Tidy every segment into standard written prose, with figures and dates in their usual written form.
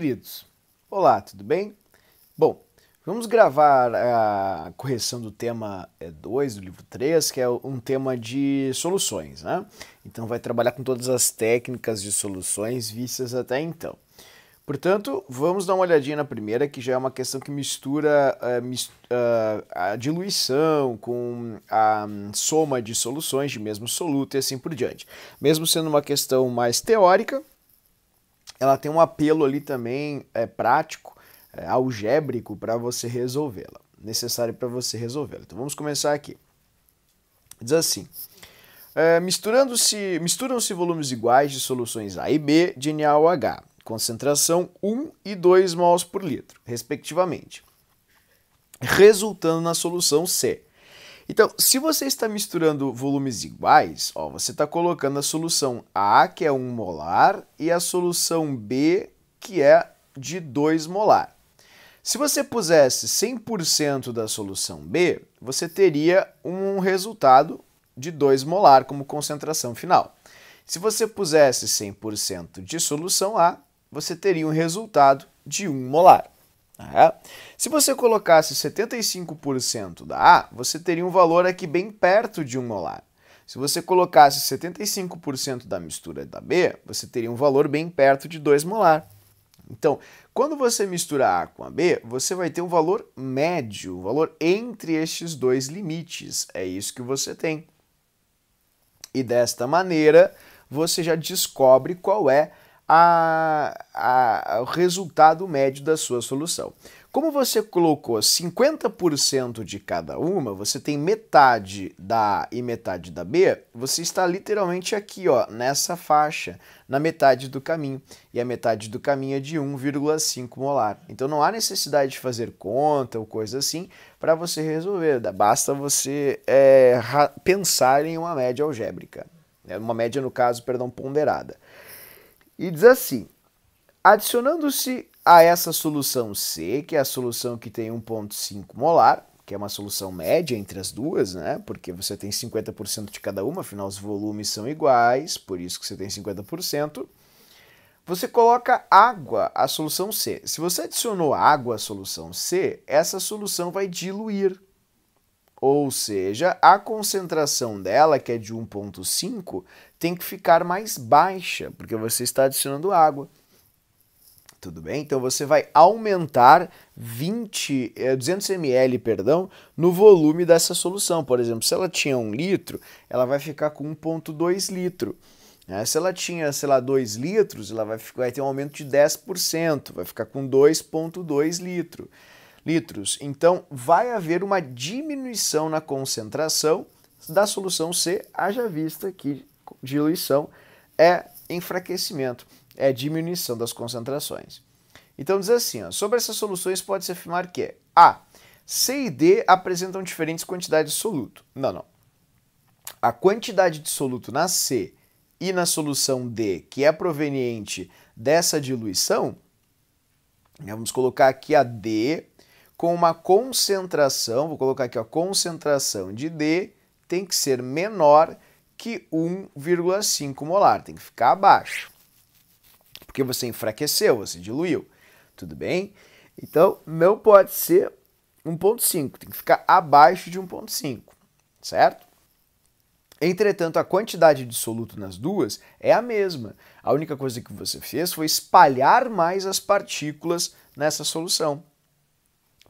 queridos? Olá, tudo bem? Bom, vamos gravar a correção do tema 2 do livro 3, que é um tema de soluções, né? Então vai trabalhar com todas as técnicas de soluções vistas até então. Portanto, vamos dar uma olhadinha na primeira, que já é uma questão que mistura a diluição com a soma de soluções de mesmo soluto e assim por diante. Mesmo sendo uma questão mais teórica, ela tem um apelo ali também prático, algébrico para você resolvê-la, necessário para você resolvê-la. Então vamos começar aqui. Diz assim: misturam-se volumes iguais de soluções A e B de NaOH, concentração 1 e 2 mols por litro, respectivamente, resultando na solução C. Então, se você está misturando volumes iguais, você está colocando a solução A, que é 1 molar, e a solução B, que é de 2 molar. Se você pusesse 100% da solução B, você teria um resultado de 2 molar como concentração final. Se você pusesse 100% de solução A, você teria um resultado de 1 molar. Se você colocasse 75% da A, você teria um valor aqui bem perto de 1 molar. Se você colocasse 75% da mistura da B, você teria um valor bem perto de 2 molar. Então, quando você mistura A com a B, você vai ter um valor médio, um valor entre estes dois limites. É isso que você tem. E desta maneira, você já descobre qual é o resultado médio da sua solução. Como você colocou 50% de cada uma, você tem metade da A e metade da B, você está literalmente aqui, nessa faixa, na metade do caminho. E a metade do caminho é de 1,5 molar. Então não há necessidade de fazer conta ou coisa assim para você resolver. Basta você pensar em uma média algébrica. Uma média, no caso, ponderada. E diz assim: adicionando-se a essa solução C, que é a solução que tem 1,5 molar, que é uma solução média entre as duas, né? Porque você tem 50% de cada uma, afinal os volumes são iguais, por isso que você tem 50%. Você coloca água à solução C. Se você adicionou água à solução C, essa solução vai diluir. Ou seja, a concentração dela, que é de 1,5, tem que ficar mais baixa, porque você está adicionando água. Tudo bem? Então você vai aumentar 200 ml, no volume dessa solução. Por exemplo, se ela tinha 1 litro, ela vai ficar com 1,2 litro. Se ela tinha, 2 litros, ela vai ter um aumento de 10%, vai ficar com 2,2 litros. Então, vai haver uma diminuição na concentração da solução C, haja vista que diluição é enfraquecimento, é diminuição das concentrações. Então, diz assim, sobre essas soluções pode-se afirmar que A, C e D apresentam diferentes quantidades de soluto. Não. A quantidade de soluto na C e na solução D, que é proveniente dessa diluição, vamos colocar aqui a D com uma concentração, vou colocar aqui a concentração de D tem que ser menor que 1,5 molar, tem que ficar abaixo, porque você enfraqueceu, você diluiu, tudo bem? Então, não pode ser 1,5, tem que ficar abaixo de 1,5, certo? Entretanto, a quantidade de soluto nas duas é a mesma. A única coisa que você fez foi espalhar mais as partículas nessa solução.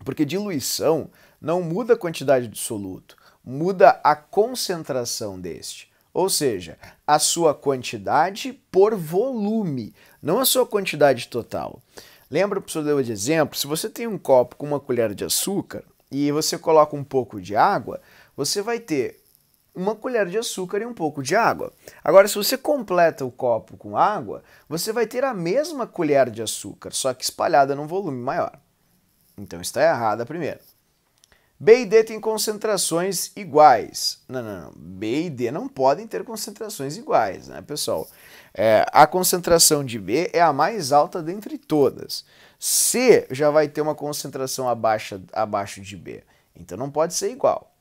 Porque diluição não muda a quantidade de soluto, muda a concentração deste. Ou seja, a sua quantidade por volume, não a sua quantidade total. Lembra, professor, deu de exemplo, se você tem um copo com uma colher de açúcar e você coloca um pouco de água, você vai ter uma colher de açúcar e um pouco de água. Agora, se você completa o copo com água, você vai ter a mesma colher de açúcar, só que espalhada num volume maior. Então está errada a primeira. B e D têm concentrações iguais. Não. B e D não podem ter concentrações iguais, né, pessoal? A concentração de B é a mais alta dentre todas. C já vai ter uma concentração abaixo de B. Então não pode ser igual.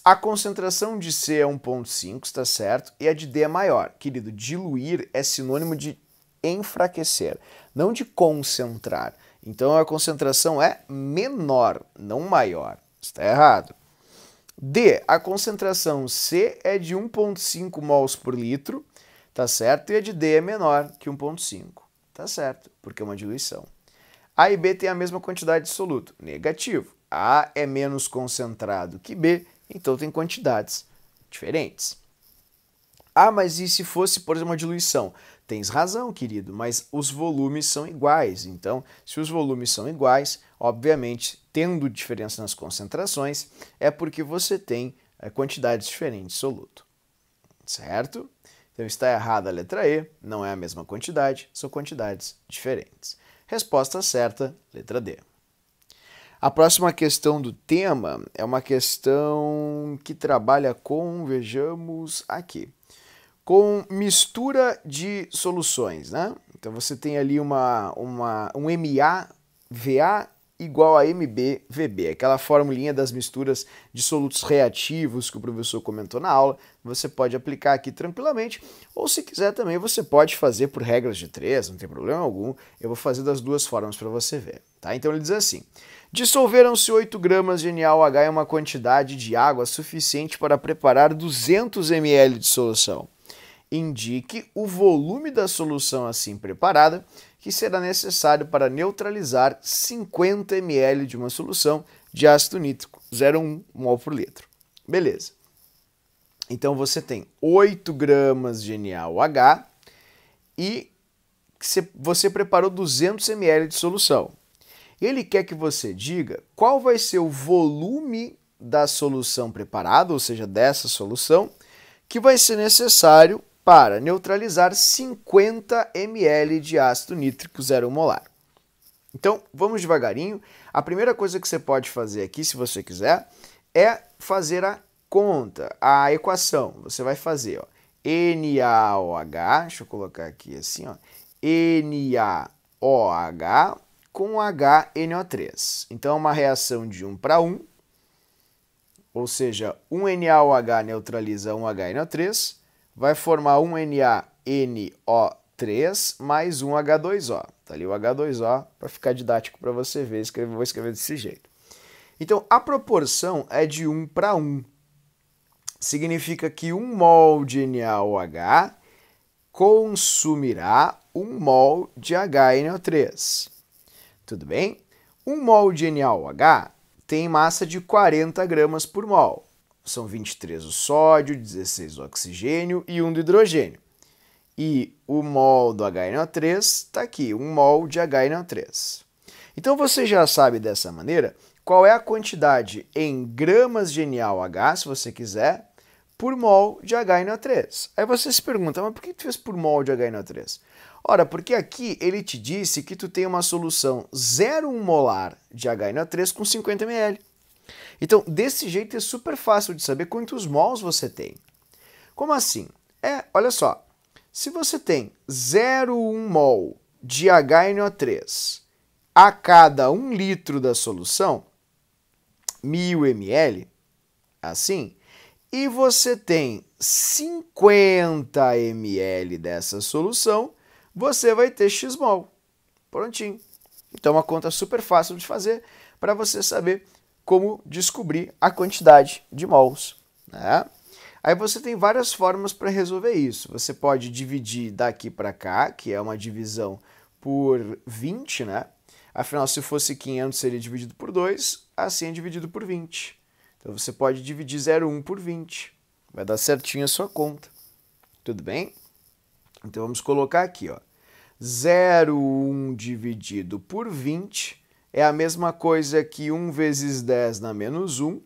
A concentração de C é 1,5, está certo? E a de D é maior. Querido, diluir é sinônimo de enfraquecer, não de concentrar. Então a concentração é menor, não maior. Está errado. D, a concentração C é de 1,5 mols por litro, tá certo? E a de D é menor que 1,5, tá certo? Porque é uma diluição. A e B têm a mesma quantidade de soluto, negativo. A é menos concentrado que B, então tem quantidades diferentes. Ah, mas e se fosse, por exemplo, uma diluição? Tens razão, querido, mas os volumes são iguais. Então, se os volumes são iguais, obviamente, tendo diferença nas concentrações, é porque você tem quantidades diferentes de soluto. Certo? Então, está errada a letra E, não é a mesma quantidade, são quantidades diferentes. Resposta certa, letra D. A próxima questão do tema é uma questão que trabalha com, vejamos aqui, com mistura de soluções, né? Então você tem ali um MaVa igual a MbVb, aquela formulinha das misturas de solutos reativos que o professor comentou na aula. Você pode aplicar aqui tranquilamente, ou se quiser também você pode fazer por regras de 3, não tem problema algum. Eu vou fazer das duas formas para você ver, tá? Então ele diz assim: dissolveram-se 8 gramas de NaOH em uma quantidade de água suficiente para preparar 200 ml de solução. Indique o volume da solução assim preparada que será necessário para neutralizar 50 ml de uma solução de ácido nítrico, 0,1 mol por litro. Beleza. Então você tem 8 gramas de NaOH e você preparou 200 ml de solução. Ele quer que você diga qual vai ser o volume da solução preparada, ou seja, dessa solução, que vai ser necessário para neutralizar 50 ml de ácido nítrico 0,1 molar. Então, vamos devagarinho. A primeira coisa que você pode fazer aqui, se você quiser, é fazer a conta, a equação. Você vai fazer, ó, NaOH, deixa eu colocar aqui assim, ó, NaOH com HNO3. Então, é uma reação de 1 para 1, ou seja, um NaOH neutraliza um HNO3, vai formar um NaNO3 mais um H2O. Tá ali o H2O para ficar didático para você ver, vou escrever desse jeito. Então, a proporção é de 1 para 1. Significa que 1 mol de NaOH consumirá 1 mol de HNO3. Tudo bem? 1 mol de NaOH tem massa de 40 gramas por mol. São 23 o sódio, 16 o oxigênio e 1 do hidrogênio. E o mol do HNO3 está aqui, 1 mol de HNO3. Então você já sabe dessa maneira qual é a quantidade em gramas de NaOH, se você quiser, por mol de HNO3. Aí você se pergunta, mas por que tu fez por mol de HNO3? Ora, porque aqui ele te disse que tu tem uma solução 0,1 molar de HNO3 com 50 ml. Então, desse jeito é super fácil de saber quantos mols você tem. Como assim? Olha só, se você tem 0,1 mol de HNO3 a cada 1 litro da solução, 1000 ml, assim, e você tem 50 ml dessa solução, você vai ter x mol. Prontinho. Então, uma conta super fácil de fazer para você saber como descobrir a quantidade de mols, né? Aí você tem várias formas para resolver isso. Você pode dividir daqui para cá, que é uma divisão por 20, né? Afinal, se fosse 500, seria dividido por 2, assim é dividido por 20. Então você pode dividir 0,1 por 20. Vai dar certinho a sua conta. Tudo bem? Então vamos colocar aqui, ó. 0,1 dividido por 20 é a mesma coisa que 1 vezes 10 na menos 1,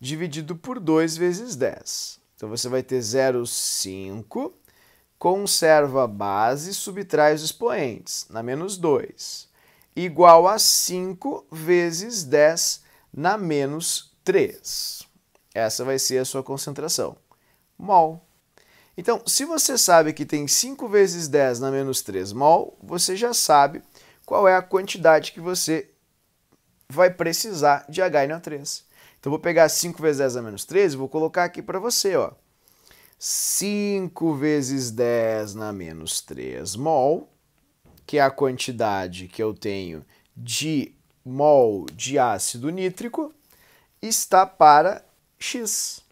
dividido por 2 vezes 10. Então você vai ter 0,5, conserva a base, subtrai os expoentes, na menos 2, igual a 5 vezes 10 na menos 3. Essa vai ser a sua concentração, mol. Então, se você sabe que tem 5 vezes 10 na menos 3 mol, você já sabe qual é a quantidade que você vai precisar de HNO3. Então, vou pegar 5 vezes 10 a menos 13 e vou colocar aqui para você, ó. 5 vezes 10 na menos 3 mol, que é a quantidade que eu tenho de mol de ácido nítrico, está para x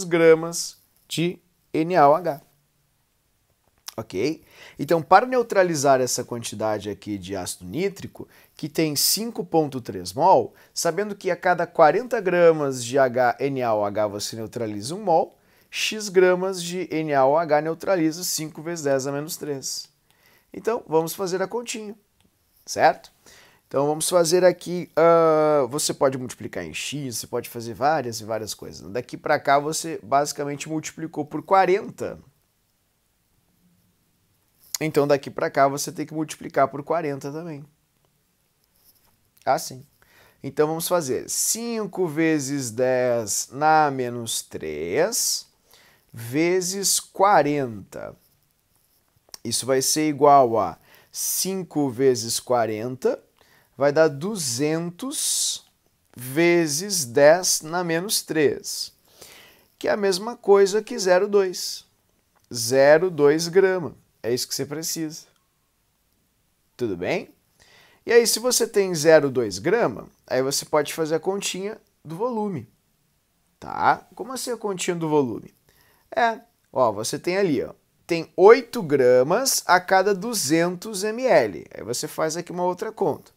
gramas de NaOH. Ok? Então, para neutralizar essa quantidade aqui de ácido nítrico, que tem 5,3 mol, sabendo que a cada 40 gramas de NaOH você neutraliza 1 mol, x gramas de NaOH neutraliza 5 vezes 10 a menos 3. Então, vamos fazer a continha, certo? Então, vamos fazer aqui, você pode multiplicar em x, você pode fazer várias e várias coisas. Daqui para cá, você basicamente multiplicou por 40. Então, daqui para cá, você tem que multiplicar por 40 também. Assim. Então, vamos fazer 5 vezes 10 na menos 3 vezes 40. Isso vai ser igual a 5 vezes 40, vai dar 200 vezes 10 na menos 3, que é a mesma coisa que 0,2. 0,2 grama. É isso que você precisa. Tudo bem? E aí, se você tem 0,2 grama, aí você pode fazer a continha do volume. Tá? Como assim a continha do volume? Você tem ali, tem 8 gramas a cada 200 ml. Aí você faz aqui uma outra conta.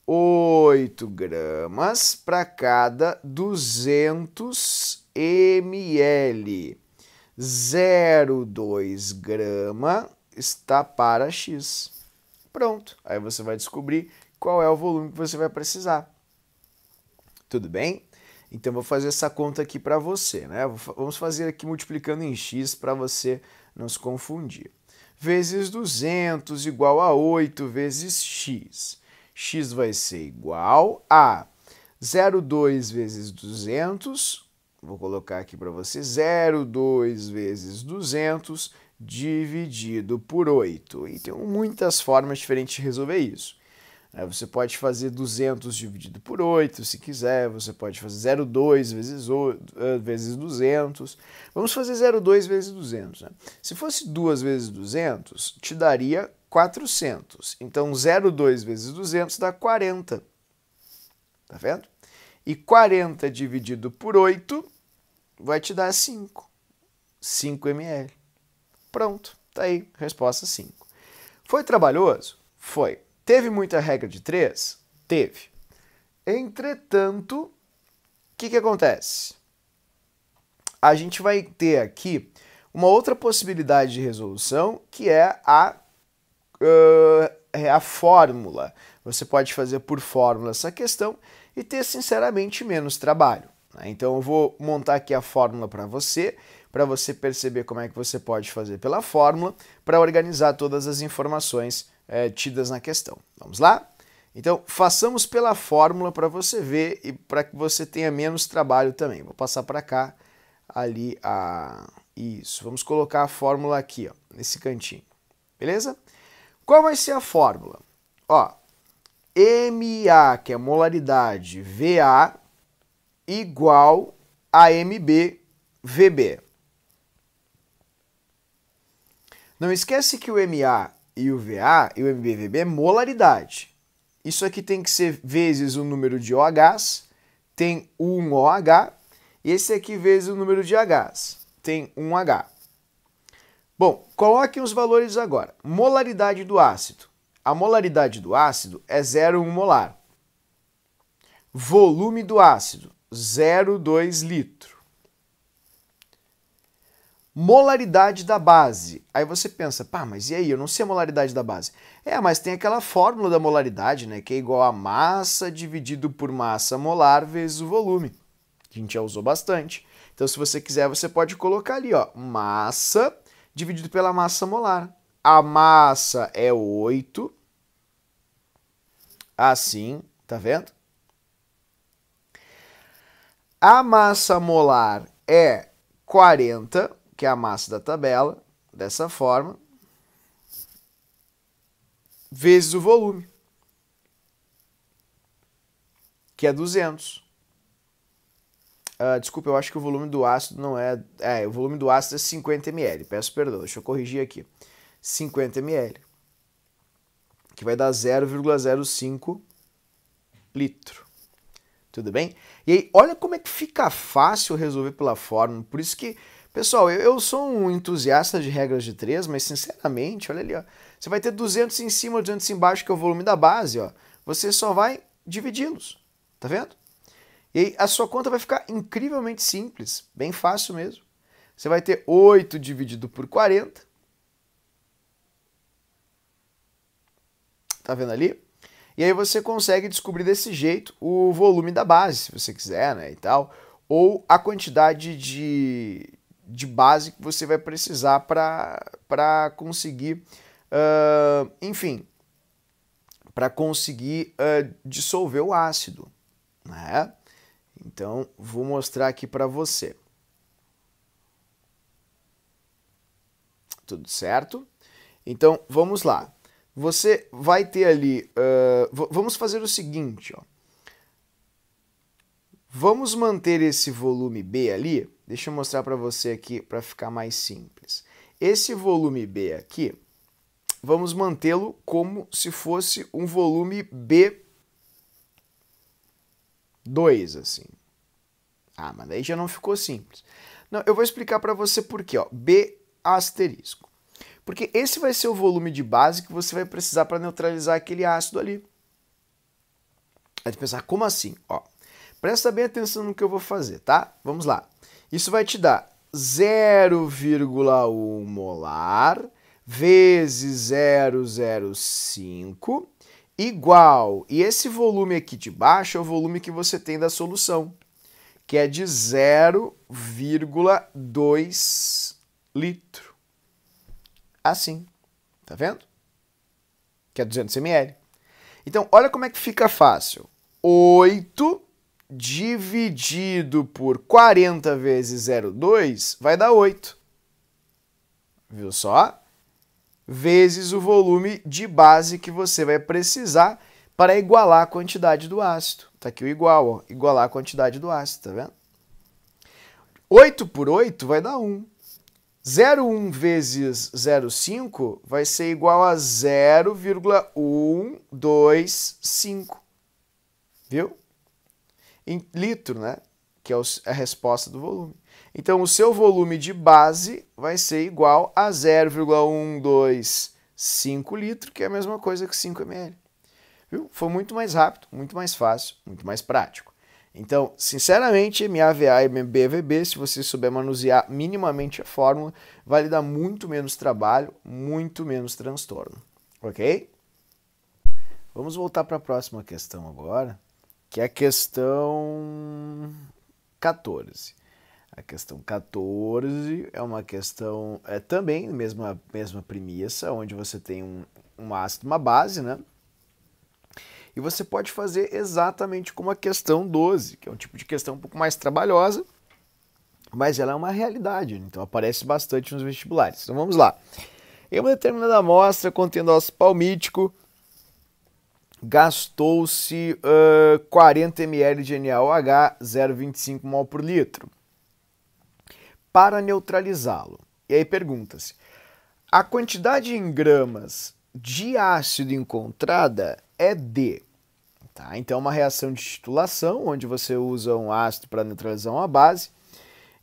8 gramas para cada 200 ml. 0,2 grama está para x. Pronto. Aí você vai descobrir qual é o volume que você vai precisar. Tudo bem? Então, vou fazer essa conta aqui para você, né? Vamos fazer aqui multiplicando em x para você não se confundir. Vezes 200 igual a 8 vezes x. X vai ser igual a 0,2 vezes 200, vou colocar aqui para você, 0,2 vezes 200 dividido por 8. E tem muitas formas diferentes de resolver isso. Você pode fazer 200 dividido por 8, se quiser. Você pode fazer 0,2 vezes 200. Vamos fazer 0,2 vezes 200. Né? Se fosse 2 vezes 200, te daria 400. Então, 0,2 vezes 200 dá 40. Tá vendo? E 40 dividido por 8 vai te dar 5. 5 ml. Pronto, tá aí, resposta 5. Foi trabalhoso? Foi. Teve muita regra de 3? Teve. Entretanto, o que acontece? A gente vai ter aqui uma outra possibilidade de resolução, que é a fórmula. Você pode fazer por fórmula essa questão e ter, sinceramente, menos trabalho. Né? Então, eu vou montar aqui a fórmula para você perceber como é que você pode fazer pela fórmula, para organizar todas as informações tidas na questão. Vamos lá? Então, façamos pela fórmula para você ver e para que você tenha menos trabalho também. Vou passar para cá, ali, isso. Vamos colocar a fórmula aqui, nesse cantinho. Beleza? Qual vai ser a fórmula? MA, que é a molaridade, VA, igual a MB, VB. Não esquece que o MA e o VA e o MBVB é molaridade. Isso aqui tem que ser vezes o número de OHs, tem 1 OH, e esse aqui vezes o número de Hs, tem 1 H. Bom, coloquem os valores agora. Molaridade do ácido. A molaridade do ácido é 0,1 molar. Volume do ácido, 0,2 litro. Molaridade da base. Aí você pensa, mas e aí? Eu não sei a molaridade da base. Mas tem aquela fórmula da molaridade, né? Que é igual a massa dividido por massa molar vezes o volume. Que a gente já usou bastante. Então, se você quiser, você pode colocar ali, massa dividido pela massa molar. A massa é 8. Assim, tá vendo? A massa molar é 40, que é a massa da tabela, dessa forma, vezes o volume, que é 200. Desculpa, eu acho que o volume do ácido não é... o volume do ácido é 50 ml. Peço perdão, deixa eu corrigir aqui. 50 ml. Que vai dar 0,05 litro. Tudo bem? E aí, olha como é que fica fácil resolver pela fórmula. Por isso que, pessoal, eu sou um entusiasta de regras de 3, mas sinceramente, olha ali, ó. Você vai ter 200 em cima, 200 embaixo, que é o volume da base, ó. Você só vai dividi-los. Tá vendo? E aí a sua conta vai ficar incrivelmente simples, bem fácil mesmo. Você vai ter 8 dividido por 40. Tá vendo ali? E aí você consegue descobrir desse jeito o volume da base, se você quiser, né, e tal. Ou a quantidade de base que você vai precisar para conseguir, enfim, para conseguir dissolver o ácido, né? Então, vou mostrar aqui para você. Tudo certo? Então, vamos lá. Você vai ter ali... vamos fazer o seguinte, ó. Vamos manter esse volume B ali. Deixa eu mostrar para você aqui para ficar mais simples. Esse volume B aqui, vamos mantê-lo como se fosse um volume B2, assim. Ah, mas daí já não ficou simples. Não, eu vou explicar para você por quê, ó. B asterisco. Porque esse vai ser o volume de base que você vai precisar para neutralizar aquele ácido ali. Aí você pensar, como assim? Ó, presta bem atenção no que eu vou fazer, tá? Vamos lá. Isso vai te dar 0,1 molar vezes 0,05 igual... E esse volume aqui de baixo é o volume que você tem da solução, que é de 0,2 litro. Assim, tá vendo? Que é 200 ml. Então, olha como é que fica fácil. 8 dividido por 40 vezes 0,2 vai dar 8. Viu só? Vezes o volume de base que você vai precisar para igualar a quantidade do ácido. Tá aqui o igual, ó. Igualar a quantidade do ácido, tá vendo? 8 por 8 vai dar 1. 0,1 vezes 0,5 vai ser igual a 0,125. Viu? Em litro, né? Que é a resposta do volume. Então, o seu volume de base vai ser igual a 0,125 litro, que é a mesma coisa que 5 ml. Viu? Foi muito mais rápido, muito mais fácil, muito mais prático. Então, sinceramente, MAVA e BVB, se você souber manusear minimamente a fórmula, vai lhe dar muito menos trabalho, muito menos transtorno. Ok? Vamos voltar para a próxima questão agora, que é a questão 14. A questão 14 é uma questão também mesma premissa, onde você tem um ácido, uma base, né? E você pode fazer exatamente como a questão 12, que é um tipo de questão um pouco mais trabalhosa, mas ela é uma realidade, então aparece bastante nos vestibulares. Então vamos lá. Em uma determinada amostra contendo ácido palmítico, gastou-se 40 ml de NaOH, 0,25 mol por litro, para neutralizá-lo. E aí pergunta-se, a quantidade em gramas de ácido encontrada é D. Tá? Então é uma reação de titulação, onde você usa um ácido para neutralizar uma base,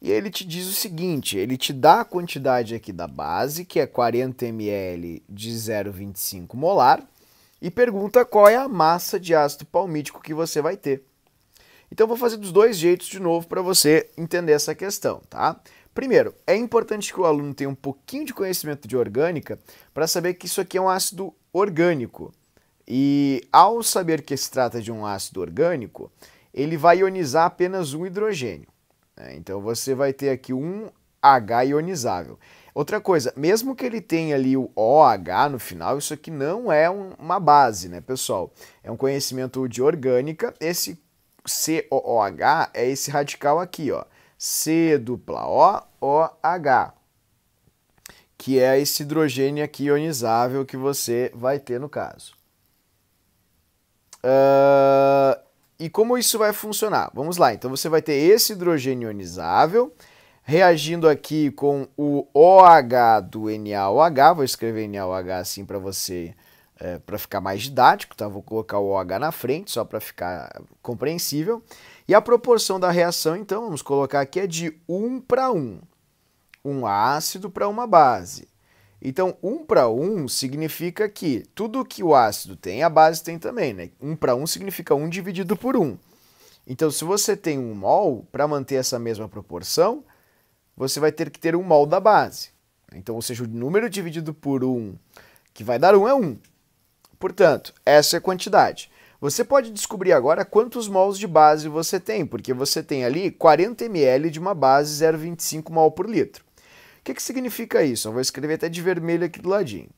e ele te diz o seguinte, ele te dá a quantidade aqui da base, que é 40 ml de 0,25 molar, e pergunta qual é a massa de ácido palmítico que você vai ter. Então eu vou fazer dos dois jeitos de novo para você entender essa questão, tá? Primeiro, é importante que o aluno tenha um pouquinho de conhecimento de orgânica para saber que isso aqui é um ácido orgânico. E ao saber que se trata de um ácido orgânico, ele vai ionizar apenas um hidrogênio. Então você vai ter aqui um H ionizável. Outra coisa, mesmo que ele tenha ali o OH no final, isso aqui não é uma base, né, pessoal? É um conhecimento de orgânica. Esse COOH é esse radical aqui, ó. C dupla O, OH, que é esse hidrogênio aqui ionizável que você vai ter no caso. E como isso vai funcionar? Vamos lá, então você vai ter esse hidrogênio ionizável reagindo aqui com o OH do NaOH, vou escrever NaOH assim para você, para ficar mais didático, tá? Vou colocar o OH na frente, só para ficar compreensível. E a proporção da reação, então, vamos colocar aqui, é de 1 para 1. Um ácido para uma base. Então, 1 para 1 significa que tudo que o ácido tem, a base tem também, né? 1 para 1 significa 1 dividido por 1. Então, se você tem 1 mol, para manter essa mesma proporção, você vai ter que ter 1 mol da base. Então, ou seja, o número dividido por 1, que vai dar 1, é 1. Portanto, essa é a quantidade. Você pode descobrir agora quantos mols de base você tem, porque você tem ali 40 ml de uma base 0,25 mol por litro. O que significa isso? Eu vou escrever até de vermelho aqui do ladinho.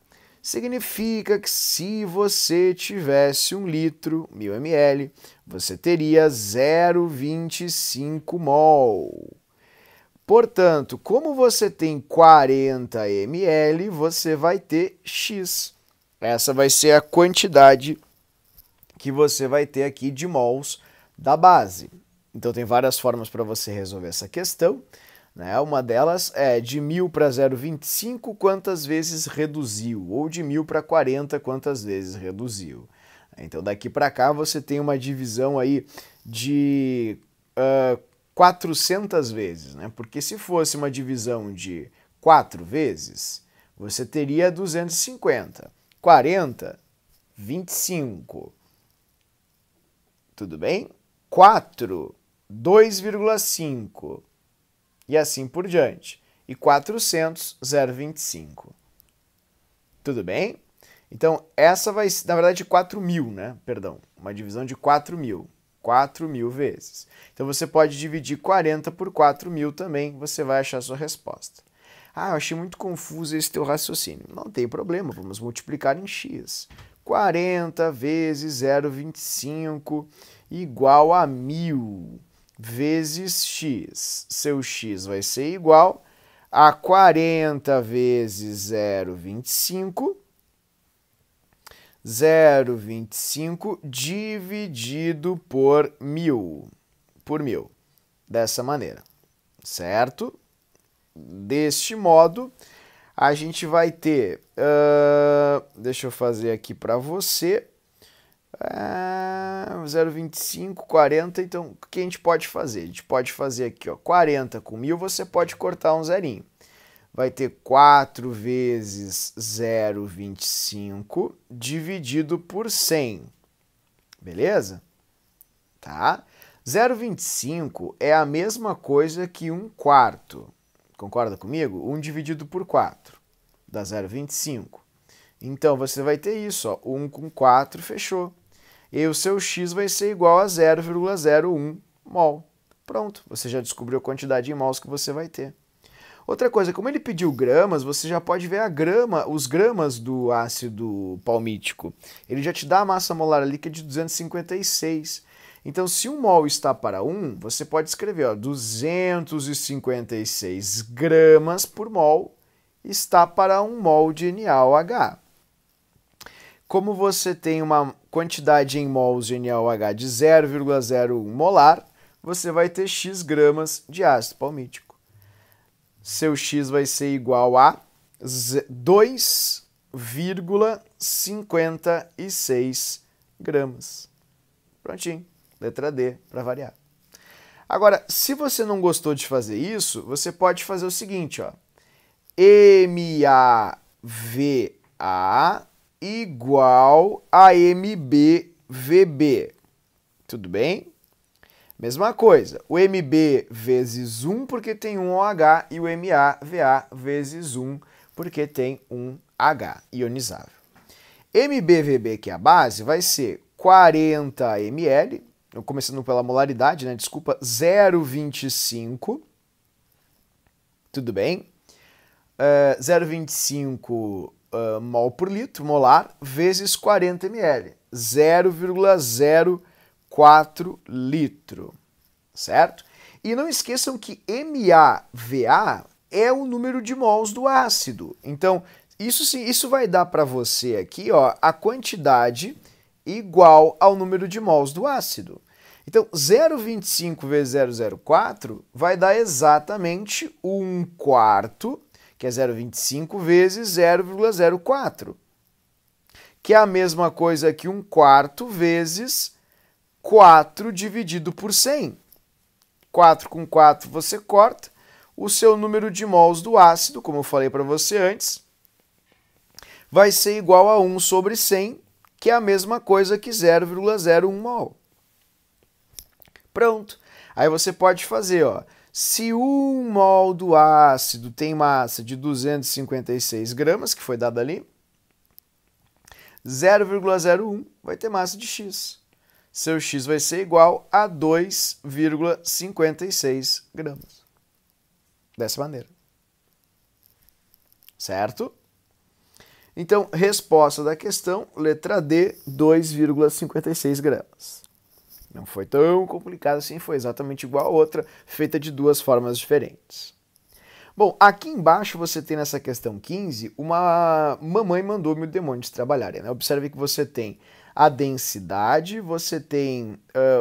Significa que se você tivesse 1 litro, 1000 ml, você teria 0,25 mol. Portanto, como você tem 40 ml, você vai ter X. Essa vai ser a quantidade que você vai ter aqui de mols da base. Então, tem várias formas para você resolver essa questão, né? Uma delas é de 1000 para 0,25, quantas vezes reduziu? Ou de 1000 para 40, quantas vezes reduziu? Então, daqui para cá, você tem uma divisão aí de 400 vezes, né? Porque se fosse uma divisão de 4 vezes, você teria 250. 40, 25. Tudo bem? 4, 2,5. E assim por diante. E 400, 0,25. Tudo bem? Então, essa vai ser, na verdade, 4.000, né? Perdão, uma divisão de 4.000. 4.000 vezes. Então, você pode dividir 40 por 4.000 também, você vai achar a sua resposta. Ah, eu achei muito confuso esse teu raciocínio. Não tem problema, vamos multiplicar em x. 40 vezes 0,25 igual a 1.000 vezes x. Seu x vai ser igual a 40 vezes 0,25, 0,25 dividido por 1.000, dessa maneira, certo? Deste modo, a gente vai ter, deixa eu fazer aqui para você, 0,25, 40, então o que a gente pode fazer? A gente pode fazer aqui, ó, 40 com 1.000, você pode cortar um zerinho. Vai ter 4 vezes 0,25 dividido por 100, beleza? Tá? 0,25 é a mesma coisa que 1/4. Concorda comigo? 1 dividido por 4 dá 0,25. Então, você vai ter isso, ó, 1 com 4, fechou. E o seu x vai ser igual a 0,01 mol. Pronto, você já descobriu a quantidade em mols que você vai ter. Outra coisa, como ele pediu gramas, você já pode ver os gramas do ácido palmítico. Ele já te dá a massa molar ali que é de 256. Então, se 1 mol está para 1, você pode escrever, ó, 256 gramas por mol está para 1 mol de NaOH. Como você tem uma quantidade em mols de NaOH de 0,01 molar, você vai ter x gramas de ácido palmítico. Seu x vai ser igual a 2,56 gramas. Prontinho. Letra D, para variar. Agora, se você não gostou de fazer isso, você pode fazer o seguinte, ó. MaVa igual a MbVb. Tudo bem? Mesma coisa, o Mb vezes 1 porque tem um OH e o MaVa vezes 1 porque tem um H ionizável. MbVb, que é a base, vai ser 40 ml, começando pela molaridade, né? Desculpa, 0,25, tudo bem? 0,25 mol por litro, molar, vezes 40 ml, 0,04 litro, certo? E não esqueçam que MaVa é o número de mols do ácido. Então, isso vai dar para você aqui, ó, a quantidade igual ao número de mols do ácido. Então, 0,25 vezes 0,04 vai dar exatamente 1/4, que é 0,25 vezes 0,04, que é a mesma coisa que 1/4 vezes 4 dividido por 100. 4 com 4 você corta, o seu número de mols do ácido, como eu falei para você antes, vai ser igual a 1 sobre 100, que é a mesma coisa que 0,01 mol. Pronto. Aí você pode fazer, ó, se 1 mol do ácido tem massa de 256 gramas, que foi dado ali, 0,01 vai ter massa de X. Seu X vai ser igual a 2,56 gramas. Dessa maneira. Certo? Então, resposta da questão, letra D, 2,56 gramas. Não foi tão complicado assim, foi exatamente igual a outra, feita de duas formas diferentes. Bom, aqui embaixo você tem nessa questão 15, uma mamãe mandou mil demônios trabalharem, né? Observe que você tem a densidade, você tem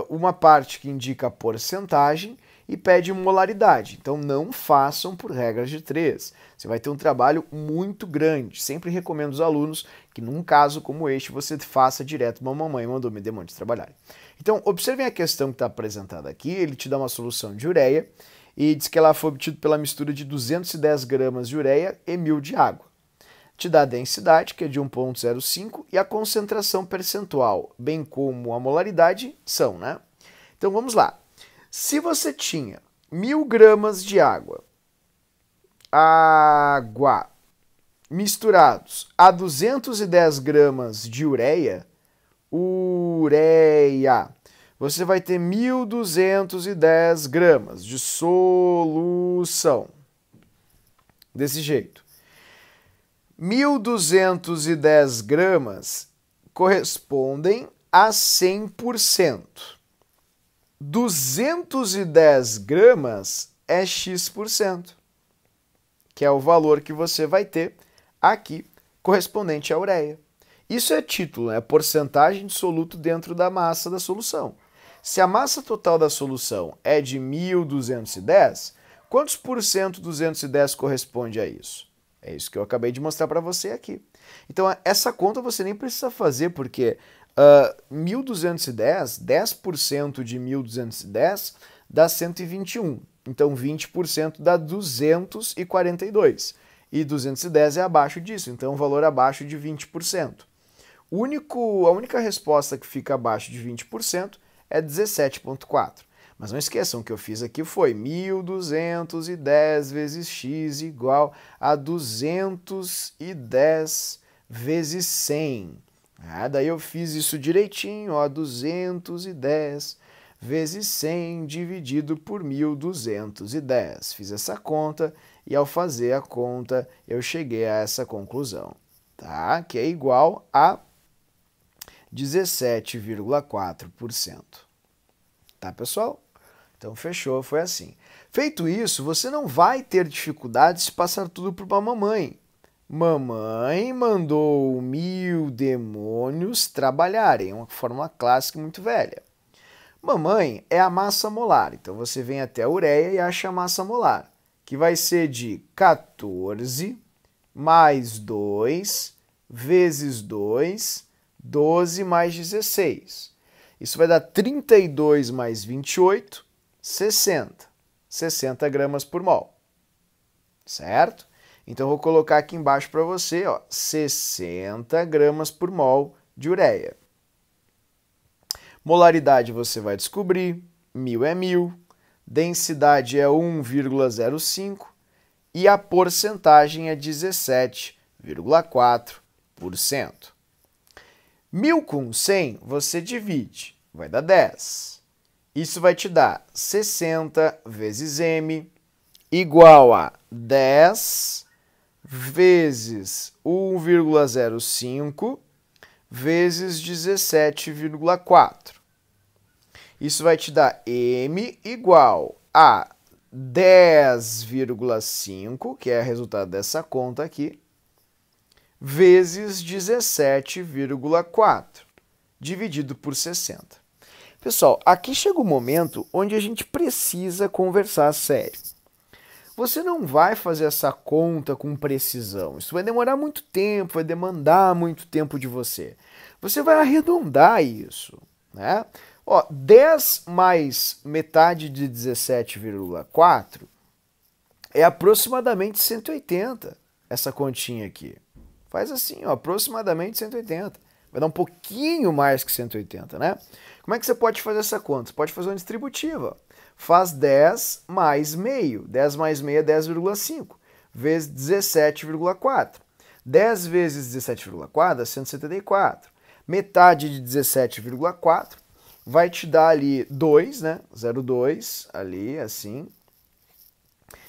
uma parte que indica a porcentagem e pede molaridade. Então não façam por regras de 3. Você vai ter um trabalho muito grande. Sempre recomendo aos alunos que num caso como este você faça direto uma mamãe mandou mil demônios trabalharem. Então observem a questão que está apresentada aqui, ele te dá uma solução de ureia e diz que ela foi obtida pela mistura de 210 gramas de ureia e 1000 de água. Te dá a densidade, que é de 1,05, e a concentração percentual, bem como a molaridade, são, né? Então vamos lá. Se você tinha 1000 gramas de água misturados a 210 gramas de ureia, você vai ter 1210 gramas de solução. Desse jeito. 1210 gramas correspondem a 100%. 210 gramas é X%, que é o valor que você vai ter aqui correspondente à ureia. Isso é título, é porcentagem de soluto dentro da massa da solução. Se a massa total da solução é de 1210, quantos por cento 210 corresponde a isso? É isso que eu acabei de mostrar para você aqui. Então, essa conta você nem precisa fazer, porque 1210, 10% de 1210 dá 121. Então, 20% dá 242. E 210 é abaixo disso, então, um valor abaixo de 20%. A única resposta que fica abaixo de 20% é 17,4. Mas não esqueçam, o que eu fiz aqui foi 1210 vezes x igual a 210 vezes 100. Daí eu fiz isso direitinho, ó, 210 vezes 100 dividido por 1210. Fiz essa conta e ao fazer a conta eu cheguei a essa conclusão, tá? Que é igual a 17,4%. Tá, pessoal? Então, fechou, foi assim. Feito isso, você não vai ter dificuldade de passar tudo para uma mamãe. Mamãe mandou 1000 demônios trabalharem, uma fórmula clássica muito velha. Mamãe é a massa molar, então você vem até a ureia e acha a massa molar, que vai ser de 14 mais 2 vezes 2, 12 mais 16. Isso vai dar 32 mais 28, 60. 60 gramas por mol. Certo? Então, eu vou colocar aqui embaixo para você, ó, 60 gramas por mol de ureia. Molaridade você vai descobrir, 1000 é 1000, densidade é 1,05 e a porcentagem é 17,4%. 1000 com 100 você divide, vai dar 10. Isso vai te dar 60 vezes m igual a 10 vezes 1,05 vezes 17,4. Isso vai te dar m igual a 10,5, que é o resultado dessa conta aqui, vezes 17,4, dividido por 60. Pessoal, aqui chega o momento onde a gente precisa conversar sério. Você não vai fazer essa conta com precisão. Isso vai demorar muito tempo, vai demandar muito tempo de você. Você vai arredondar isso, né? Ó, 10 mais metade de 17,4 é aproximadamente 180, essa continha aqui. Faz assim, ó, aproximadamente 180. Vai dar um pouquinho mais que 180, né? Como é que você pode fazer essa conta? Você pode fazer uma distributiva. Faz 10 mais meio. 10 mais meio é 10,5. Vezes 17,4. 10 vezes 17,4 é 174. Metade de 17,4 vai te dar ali 2, né? 0,2 ali, assim.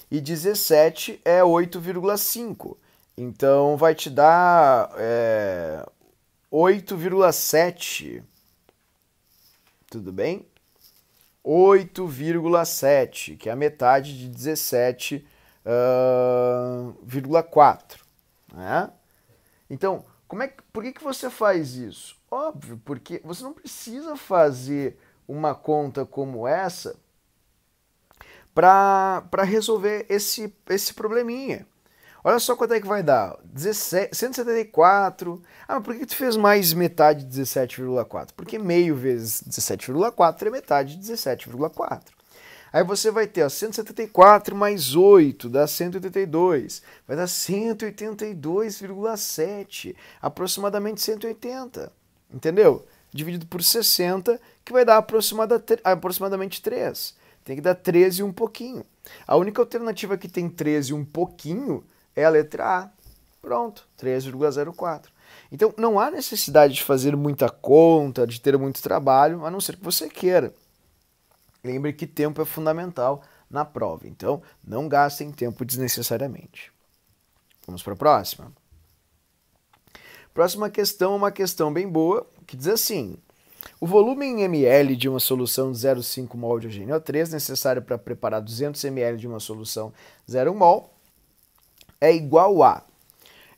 E 17 é 8,5. Então vai te dar 8,7. Tudo bem? 8,7, que é a metade de 17,4. Né? Então, por que você faz isso? Óbvio, porque você não precisa fazer uma conta como essa para resolver esse probleminha. Olha só quanto é que vai dar. 174. Ah, mas por que tu fez mais metade de 17,4? Porque meio vezes 17,4 é metade de 17,4. Aí você vai ter ó, 174 mais 8 dá 182. Vai dar 182,7. Aproximadamente 180. Entendeu? Dividido por 60, que vai dar aproximadamente 3. Tem que dar 13 e um pouquinho. A única alternativa que tem 13 e um pouquinho é a letra A. Pronto, 3,04. Então, não há necessidade de fazer muita conta, de ter muito trabalho, a não ser que você queira. Lembre que tempo é fundamental na prova, então não gastem tempo desnecessariamente. Vamos para a próxima? Próxima questão é uma questão bem boa, que diz assim: o volume em ml de uma solução de 0,5 mol de HNO3 necessário para preparar 200 ml de uma solução 0,1 mol é igual a...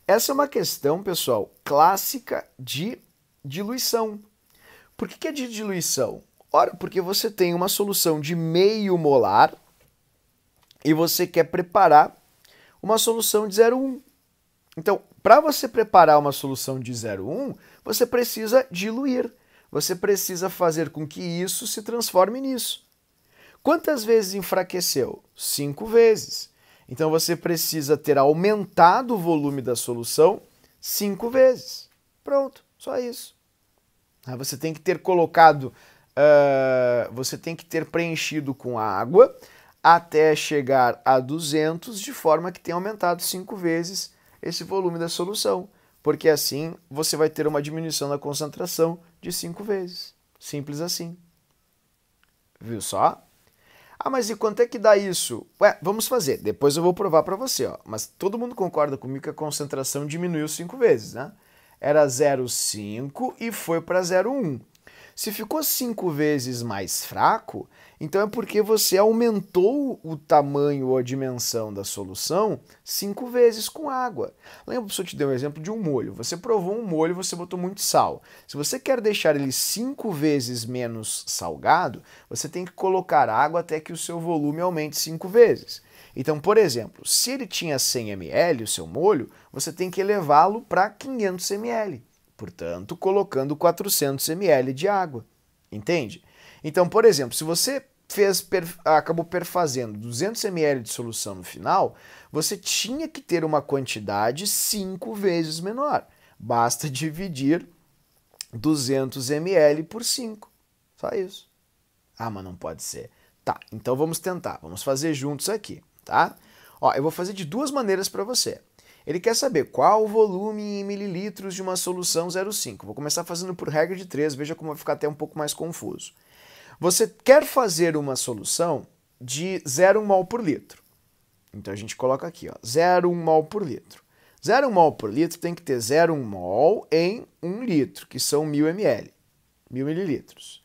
Essa é uma questão, pessoal, clássica de diluição. Por que é de diluição? Ora, porque você tem uma solução de meio molar e você quer preparar uma solução de 0,1. Então, para você preparar uma solução de 0,1, você precisa diluir. Você precisa fazer com que isso se transforme nisso. Quantas vezes enfraqueceu? 5 vezes. Então você precisa ter aumentado o volume da solução 5 vezes. Pronto, só isso. Você tem que ter colocado, você tem que ter preenchido com água até chegar a 200, de forma que tenha aumentado 5 vezes esse volume da solução. Porque assim você vai ter uma diminuição da concentração de 5 vezes. Simples assim. Viu só? Ah, mas e quanto é que dá isso? Ué, vamos fazer. Depois eu vou provar para você, ó. Mas todo mundo concorda comigo que a concentração diminuiu 5 vezes, né? Era 0,5 e foi para 0,1. Se ficou 5 vezes mais fraco, então é porque você aumentou o tamanho ou a dimensão da solução 5 vezes com água. Lembra que eu te dei um exemplo de um molho. Você provou um molho, você botou muito sal. Se você quer deixar ele 5 vezes menos salgado, você tem que colocar água até que o seu volume aumente 5 vezes. Então, por exemplo, se ele tinha 100 ml, o seu molho, você tem que elevá-lo para 500 ml. Portanto, colocando 400 ml de água. Entende? Então, por exemplo, se você acabou perfazendo 200 ml de solução no final, você tinha que ter uma quantidade 5 vezes menor. Basta dividir 200 ml por 5. Só isso. Ah, mas não pode ser. Tá, então vamos tentar. Vamos fazer juntos aqui, tá? Ó, eu vou fazer de duas maneiras para você. Ele quer saber qual o volume em mililitros de uma solução 0,5. Vou começar fazendo por regra de 3, veja como vai ficar até um pouco mais confuso. Você quer fazer uma solução de 0,1 mol por litro. Então a gente coloca aqui, ó, 0,1 mol por litro. 0,1 mol por litro tem que ter 0,1 mol em 1 litro, que são 1000 ml, 1000 mililitros.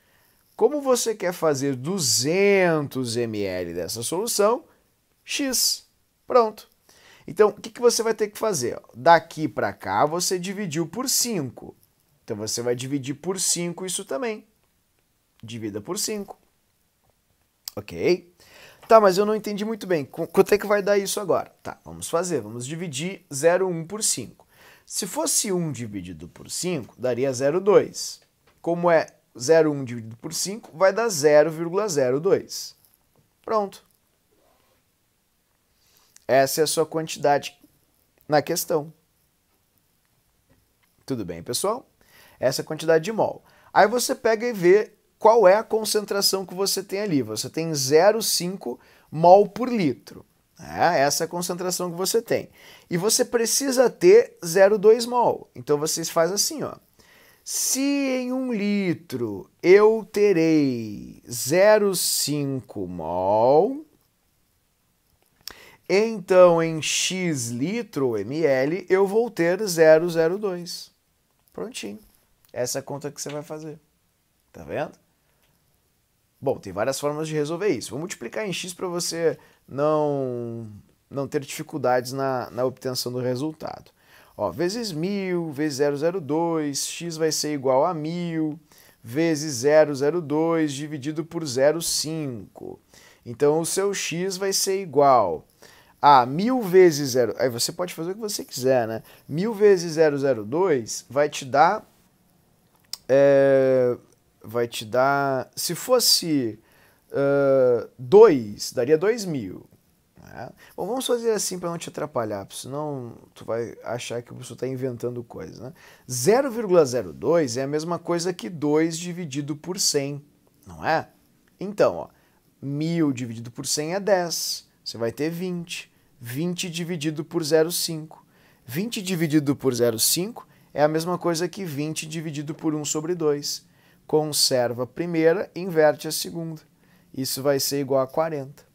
Como você quer fazer 200 ml dessa solução, X. Pronto. Então, o que você vai ter que fazer? Daqui para cá, você dividiu por 5. Então, você vai dividir por 5 isso também. Divida por 5. Ok? Tá, mas eu não entendi muito bem. Quanto é que vai dar isso agora? Tá, vamos fazer. Vamos dividir 0,1 por 5. Se fosse 1 dividido por 5, daria 0,2. Como é 0,1 dividido por 5, vai dar 0,02. Pronto. Essa é a sua quantidade na questão. Tudo bem, pessoal? Essa é a quantidade de mol. Aí você pega e vê qual é a concentração que você tem ali. Você tem 0,5 mol por litro. Essa é a concentração que você tem. E você precisa ter 0,2 mol. Então você faz assim, ó. Se em 1 litro eu terei 0,5 mol, então em x litro ou ml eu vou ter 0,02. Prontinho. Essa é a conta que você vai fazer. Tá vendo? Bom, tem várias formas de resolver isso. Vou multiplicar em x para você não ter dificuldades na obtenção do resultado. Ó, vezes 1000, vezes 0,02, x vai ser igual a 1000, vezes 0,02 dividido por 0,5. Então, o seu x vai ser igual a 1000 vezes 0... Aí você pode fazer o que você quiser, né? 1000 vezes 0,02 vai te dar... se fosse 2, daria 2000. Né? Bom, vamos fazer assim para não te atrapalhar, senão tu vai achar que você está inventando coisa. Né? 0,02 é a mesma coisa que 2 dividido por 100, não é? Então, ó, 1000 dividido por 100 é 10, você vai ter 20. 20 dividido por 0,5. 20 dividido por 0,5 é a mesma coisa que 20 dividido por 1 sobre 2. Conserva a primeira, inverte a segunda. Isso vai ser igual a 40.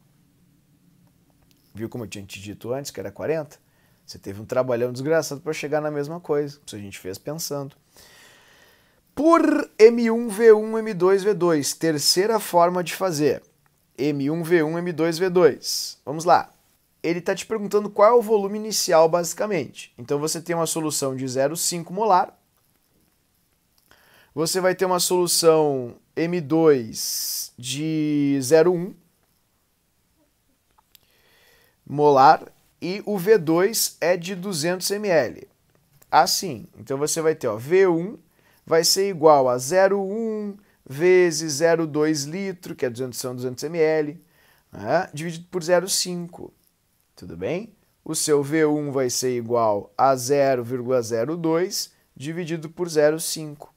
Viu como eu tinha te dito antes que era 40? Você teve um trabalhão desgraçado para chegar na mesma coisa. Isso a gente fez pensando. Por M1, V1, M2, V2. Terceira forma de fazer. M1, V1, M2, V2. Vamos lá. Ele está te perguntando qual é o volume inicial, basicamente. Então, você tem uma solução de 0,5 molar. Você vai ter uma solução M2 de 0,1 molar e o V2 é de 200 ml. Assim, então você vai ter, ó, V1 vai ser igual a 0,1 vezes 0,2 litro, que é 200 ml, né, dividido por 0,5. Tudo bem? O seu V1 vai ser igual a 0,02 dividido por 0,5.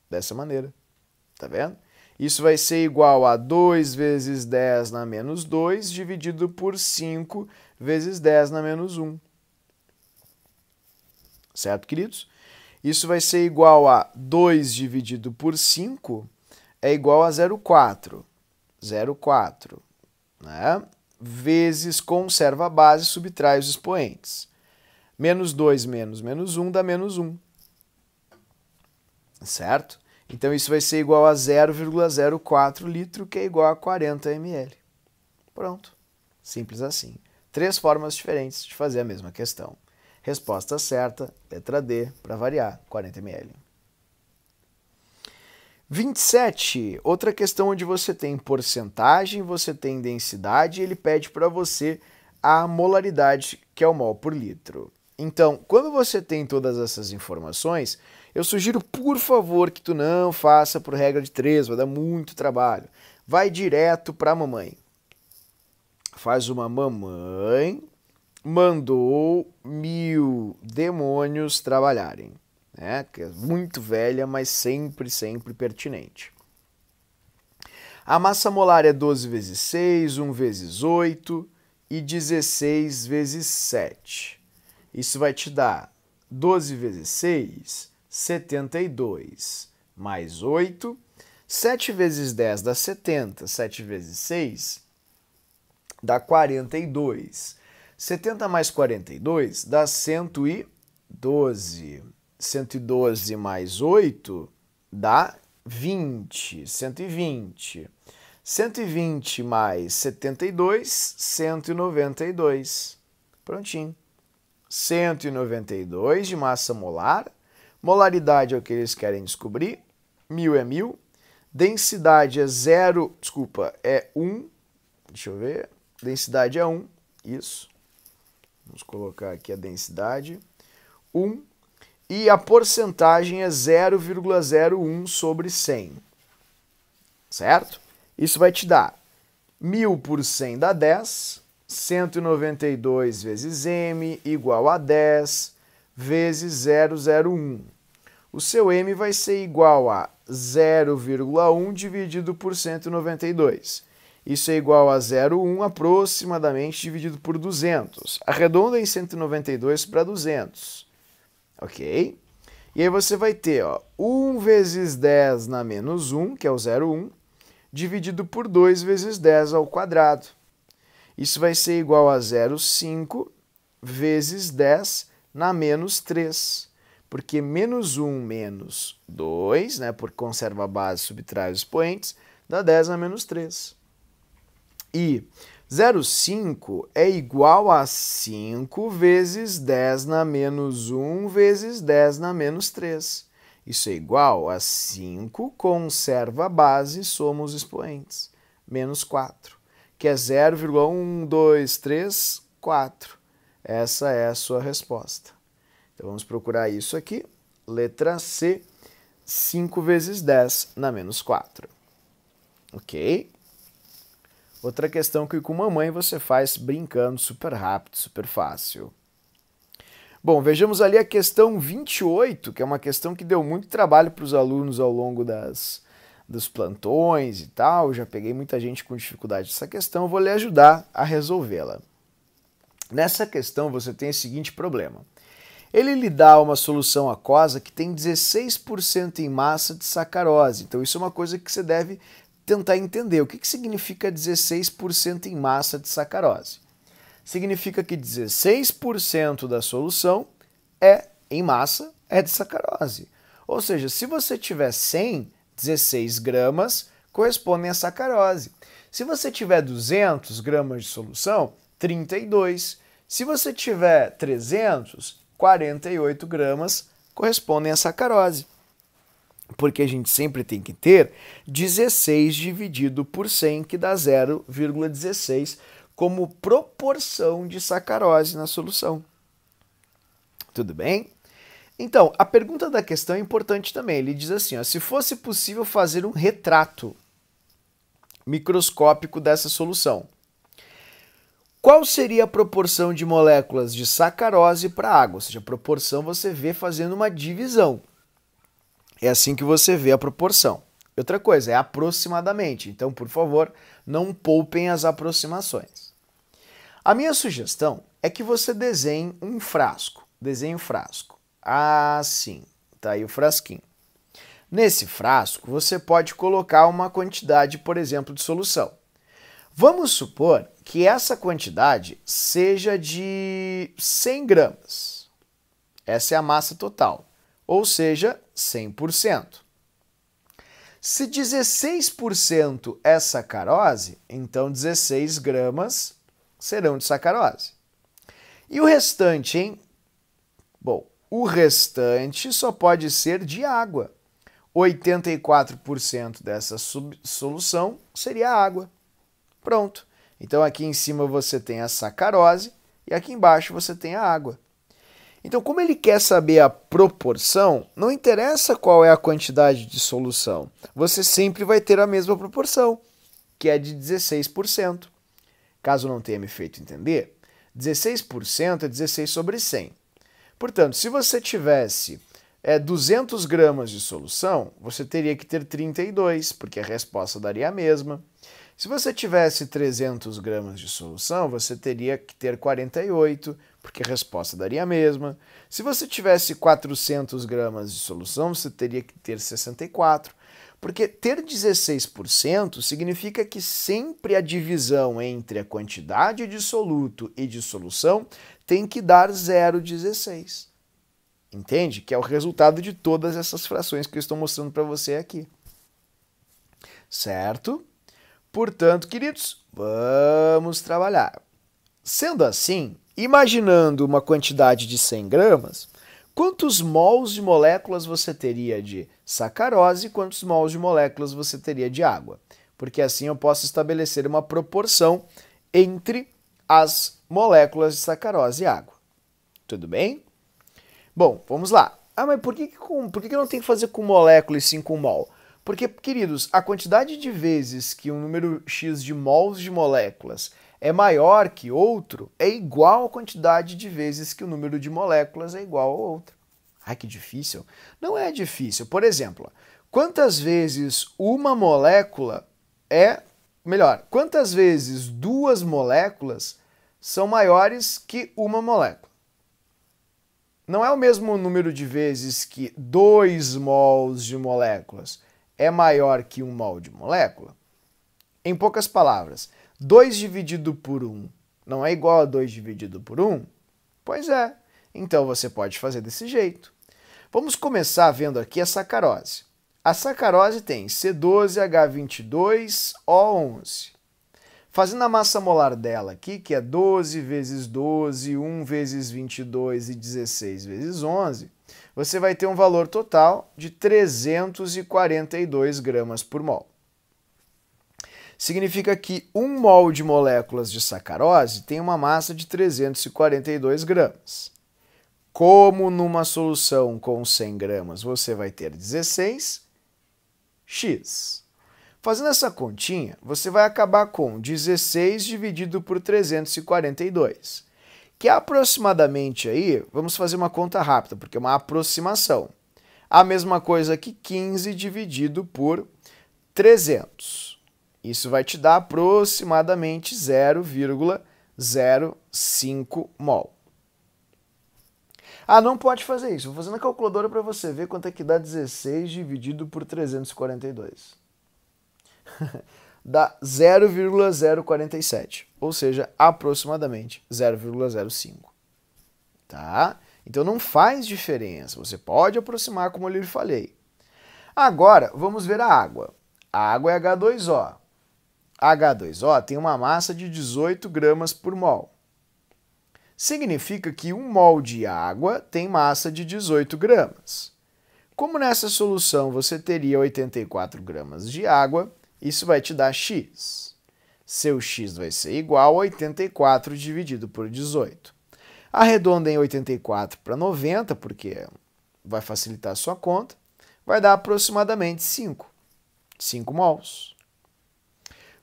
Dessa maneira. Tá vendo? Isso vai ser igual a 2 vezes 10 na menos 2 dividido por 5 vezes 10 na menos 1. Certo, queridos? Isso vai ser igual a 2 dividido por 5 é igual a 0,4. 0,4. Né? Vezes conserva a base, subtrai os expoentes. Menos 2 menos menos 1 dá menos 1. Certo? Então, isso vai ser igual a 0,04 litro, que é igual a 40 ml. Pronto. Simples assim. 3 formas diferentes de fazer a mesma questão. Resposta certa, letra D, para variar, 40 ml. 27. Outra questão onde você tem porcentagem, você tem densidade, e ele pede para você a molaridade, que é o mol por litro. Então, quando você tem todas essas informações, eu sugiro, por favor, que tu não faça por regra de 3, vai dar muito trabalho. Vai direto para a mamãe. Faz uma mamãe mandou 1000 demônios trabalharem. Né? Que é muito velha, mas sempre pertinente. A massa molar é 12 vezes 6, 1 vezes 8 e 16 vezes 7. Isso vai te dar 12 vezes 6, 72, mais 8. 7 vezes 10 dá 70, 7 vezes 6 dá 42. 70 mais 42 dá 112. 112 mais 8 dá 20, 120. 120 mais 72, 192. Prontinho. 192 de massa molar. Molaridade é o que eles querem descobrir. 1000 é 1000. densidade é 0, desculpa, é 1, deixa eu ver, densidade é 1, isso, vamos colocar aqui a densidade, 1, e a porcentagem é 0,01 sobre 100, certo? Isso vai te dar 1000 por 100 dá 10, 192 vezes m igual a 10 vezes 0,01. O seu m vai ser igual a 0,1 dividido por 192. Isso é igual a 0,1 aproximadamente dividido por 200. Arredonda em 192 para 200. Ok? E aí você vai ter, ó, 1 vezes 10 na menos 1, que é o 0,1, dividido por 2 vezes 10 ao quadrado. Isso vai ser igual a 0,5 vezes 10 na menos 3. Porque menos 1 menos 2, né, porque conserva a base, subtrai os expoentes, dá 10 na menos 3. E 0,5 é igual a 5 vezes 10 na menos 1 vezes 10 na menos 3. Isso é igual a 5, conserva a base, soma os expoentes, menos 4, que é 0,1, 2, 3, 4. Essa é a sua resposta. Então vamos procurar isso aqui, letra C, 5 vezes 10 na menos 4. Ok? Outra questão que com mamãe você faz brincando super rápido, super fácil. Bom, vejamos ali a questão 28, que é uma questão que deu muito trabalho para os alunos ao longo dos plantões e tal. Já peguei muita gente com dificuldade nessa questão, vou lhe ajudar a resolvê-la. Nessa questão você tem o seguinte problema. Ele lhe dá uma solução aquosa que tem 16% em massa de sacarose. Então isso é uma coisa que você deve tentar entender. O que significa 16% em massa de sacarose? Significa que 16% da solução em massa é de sacarose. Ou seja, se você tiver 100, 16 gramas correspondem a sacarose. Se você tiver 200 gramas de solução, 32. Se você tiver 300, 48 gramas correspondem a sacarose. Porque a gente sempre tem que ter 16 dividido por 100, que dá 0,16, como proporção de sacarose na solução. Tudo bem? Então, a pergunta da questão é importante também. Ele diz assim, ó, se fosse possível fazer um retrato microscópico dessa solução, qual seria a proporção de moléculas de sacarose para água? Ou seja, a proporção você vê fazendo uma divisão. É assim que você vê a proporção. Outra coisa, é aproximadamente. Então, por favor, não poupem as aproximações. A minha sugestão é que você desenhe um frasco. Desenhe um frasco. Assim, tá aí o frasquinho. Nesse frasco, você pode colocar uma quantidade, por exemplo, de solução. Vamos supor que essa quantidade seja de 100 gramas. Essa é a massa total, ou seja, 100%. Se 16% é sacarose, então 16 gramas serão de sacarose. E o restante, hein? Bom, o restante só pode ser de água. 84% dessa solução seria água. Pronto. Então aqui em cima você tem a sacarose e aqui embaixo você tem a água. Então, como ele quer saber a proporção, não interessa qual é a quantidade de solução. Você sempre vai ter a mesma proporção, que é de 16%. Caso não tenha me feito entender, 16% é 16 sobre 100. Portanto, se você tivesse 200 gramas de solução, você teria que ter 32, porque a resposta daria a mesma. Se você tivesse 300 gramas de solução, você teria que ter 48, porque a resposta daria a mesma. Se você tivesse 400 gramas de solução, você teria que ter 64, porque ter 16% significa que sempre a divisão entre a quantidade de soluto e de solução tem que dar 0,16. Entende? Que é o resultado de todas essas frações que eu estou mostrando para você aqui. Certo? Portanto, queridos, vamos trabalhar. Sendo assim, imaginando uma quantidade de 100 gramas, Quantos mols de moléculas você teria de sacarose e quantos mols de moléculas você teria de água? Porque assim eu posso estabelecer uma proporção entre as moléculas de sacarose e água. Tudo bem? Bom, vamos lá. Ah, mas por que eu não tenho que fazer com molécula e sim com mol? Porque, queridos, a quantidade de vezes que um número X de mols de moléculas é maior que outro é igual à quantidade de vezes que o número de moléculas é igual a outro. Ai, que difícil. Não é difícil. Por exemplo, quantas vezes uma molécula quantas vezes duas moléculas são maiores que uma molécula? Não é o mesmo número de vezes que 2 mols de moléculas é maior que 1 mol de molécula? Em poucas palavras, 2 dividido por 1 não é igual a 2 dividido por 1? Pois é. Então você pode fazer desse jeito. Vamos começar vendo aqui a sacarose. A sacarose tem C12H22O11. Fazendo a massa molar dela aqui, que é 12 vezes 12, 1 vezes 22 e 16 vezes 11, você vai ter um valor total de 342 gramas por mol. Significa que 1 mol de moléculas de sacarose tem uma massa de 342 gramas. Como numa solução com 100 gramas você vai ter 16x. Fazendo essa continha, você vai acabar com 16 dividido por 342, que é aproximadamente aí, vamos fazer uma conta rápida, porque é uma aproximação. A mesma coisa que 15 dividido por 300. Isso vai te dar aproximadamente 0,05 mol. Ah, não pode fazer isso. Vou fazer na calculadora para você ver quanto é que dá 16 dividido por 342. Dá 0,047, ou seja, aproximadamente 0,05. Tá? Então não faz diferença, você pode aproximar como eu lhe falei. Agora, vamos ver a água. A água é H2O. H2O tem uma massa de 18 gramas por mol. Significa que 1 mol de água tem massa de 18 gramas. Como nessa solução você teria 84 gramas de água, isso vai te dar x. Seu x vai ser igual a 84 dividido por 18. Arredonda em 84 para 90, porque vai facilitar a sua conta. Vai dar aproximadamente 5 mols.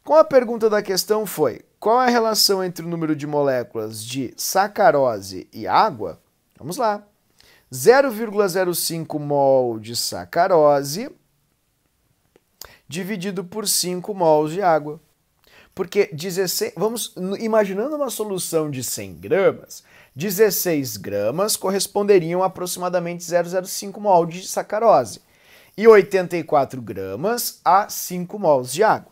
Como a pergunta da questão foi, qual é a relação entre o número de moléculas de sacarose e água? Vamos lá. 0,05 mol de sacarose dividido por 5 mols de água. Porque 16, imaginando uma solução de 100 gramas, 16 gramas corresponderiam a aproximadamente 0,05 mol de sacarose e 84 gramas a 5 mols de água.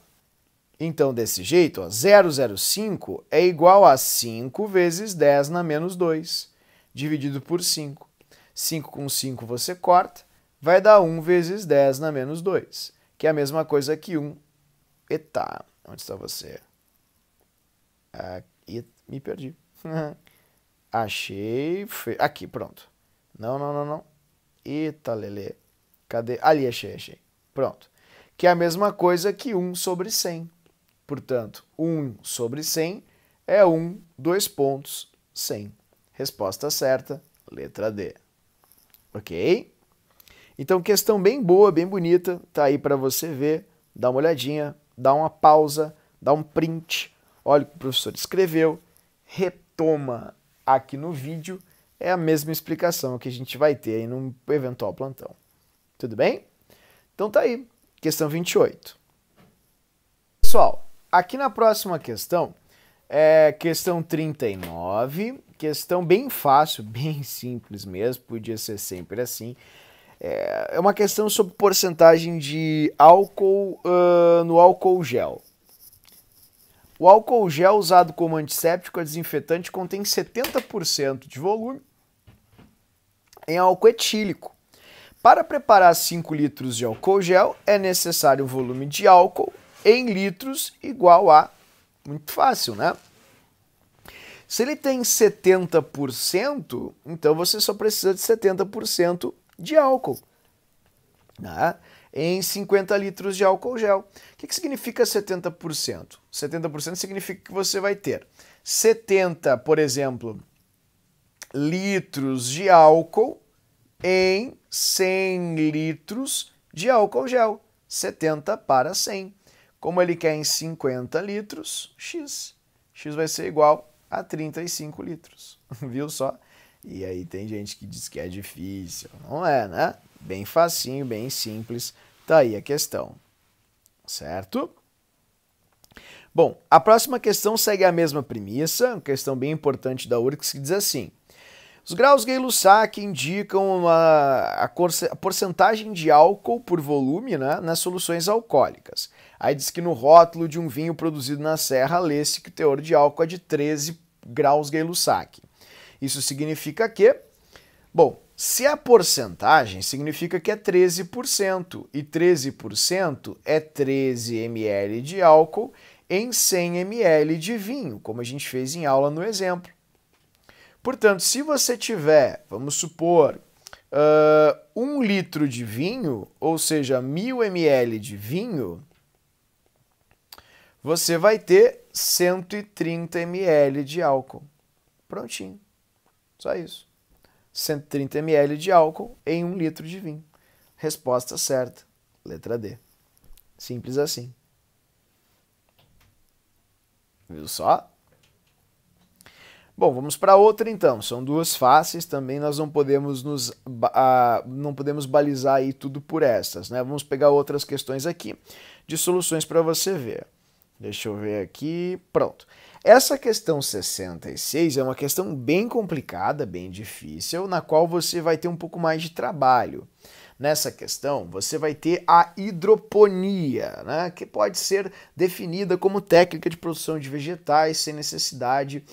Então, desse jeito, 0,05 é igual a 5 vezes 10 na menos 2, dividido por 5. 5 com 5 você corta, vai dar 1 vezes 10 na menos 2, que é a mesma coisa que 1. Eita, onde está você? Aqui, me perdi. Achei. Aqui, pronto. Não. Eita, lelê. Cadê? Ali, achei. Pronto. Que é a mesma coisa que 1 sobre 100. Portanto, 1 sobre 100 é 1, 2 pontos, 100. Resposta certa, letra D. Ok? Então, questão bem boa, bem bonita, tá aí para você ver, dá uma olhadinha, dá uma pausa, dá um print, olha o que o professor escreveu, retoma aqui no vídeo, é a mesma explicação que a gente vai ter aí num eventual plantão. Tudo bem? Então tá aí, questão 28. Pessoal, aqui na próxima questão, questão 39, questão bem fácil, bem simples mesmo, podia ser sempre assim. É uma questão sobre porcentagem de álcool no álcool gel. O álcool gel usado como antisséptico e desinfetante contém 70% de volume em álcool etílico. Para preparar 5 litros de álcool gel, é necessário um volume de álcool em litros igual a... Muito fácil, né? Se ele tem 70%, então você só precisa de 70% de álcool, né? Em 50 litros de álcool gel. O que significa 70%? 70% significa que você vai ter 70, por exemplo, litros de álcool em 100 litros de álcool gel. 70 para 100. Como ele quer em 50 litros, X. X vai ser igual a 35 litros. Viu só? E aí tem gente que diz que é difícil. Não é, né? Bem facinho, bem simples. Tá aí a questão. Certo? Bom, a próxima questão segue a mesma premissa, uma questão bem importante da URCS, que diz assim: os graus Gay-Lussac indicam a porcentagem de álcool por volume, né, nas soluções alcoólicas. Aí diz que no rótulo de um vinho produzido na serra, lê-se que o teor de álcool é de 13 graus Gay-Lussac. Isso significa que, bom, se a porcentagem significa que é 13%, e 13% é 13 ml de álcool em 100 ml de vinho, como a gente fez em aula no exemplo. Portanto, se você tiver, vamos supor, 1 litro de vinho, ou seja, 1000 ml de vinho, você vai ter 130 ml de álcool. Prontinho. Só isso. 130 ml de álcool em 1 litro de vinho. Resposta certa. Letra D. Simples assim. Viu só? Bom, vamos para outra então. São duas fáceis, também nós não podemos balizar aí tudo por essas, né? Vamos pegar outras questões aqui de soluções para você ver. Deixa eu ver aqui. Pronto. Essa questão 66 é uma questão bem complicada, bem difícil, na qual você vai ter um pouco mais de trabalho. Nessa questão, você vai ter a hidroponia, né, que pode ser definida como técnica de produção de vegetais sem necessidade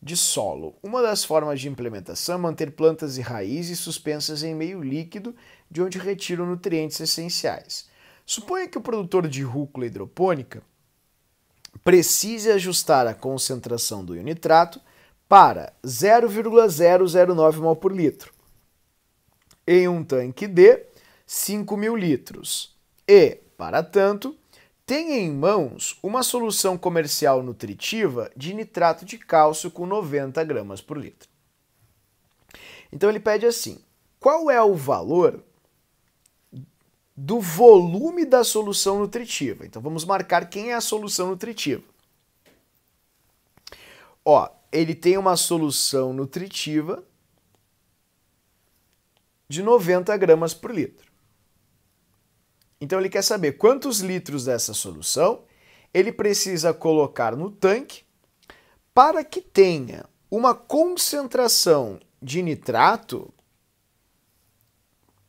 de solo. Uma das formas de implementação é manter plantas e raízes suspensas em meio líquido, de onde retiram nutrientes essenciais. Suponha que o produtor de rúcula hidropônica precise ajustar a concentração do nitrato para 0,009 mol por litro em um tanque de 5.000 litros e, para tanto, tenha em mãos uma solução comercial nutritiva de nitrato de cálcio com 90 gramas por litro. Então ele pede assim: qual é o valor do volume da solução nutritiva? Então vamos marcar quem é a solução nutritiva. Ó, ele tem uma solução nutritiva de 90 gramas por litro. Então ele quer saber quantos litros dessa solução ele precisa colocar no tanque para que tenha uma concentração de nitrato,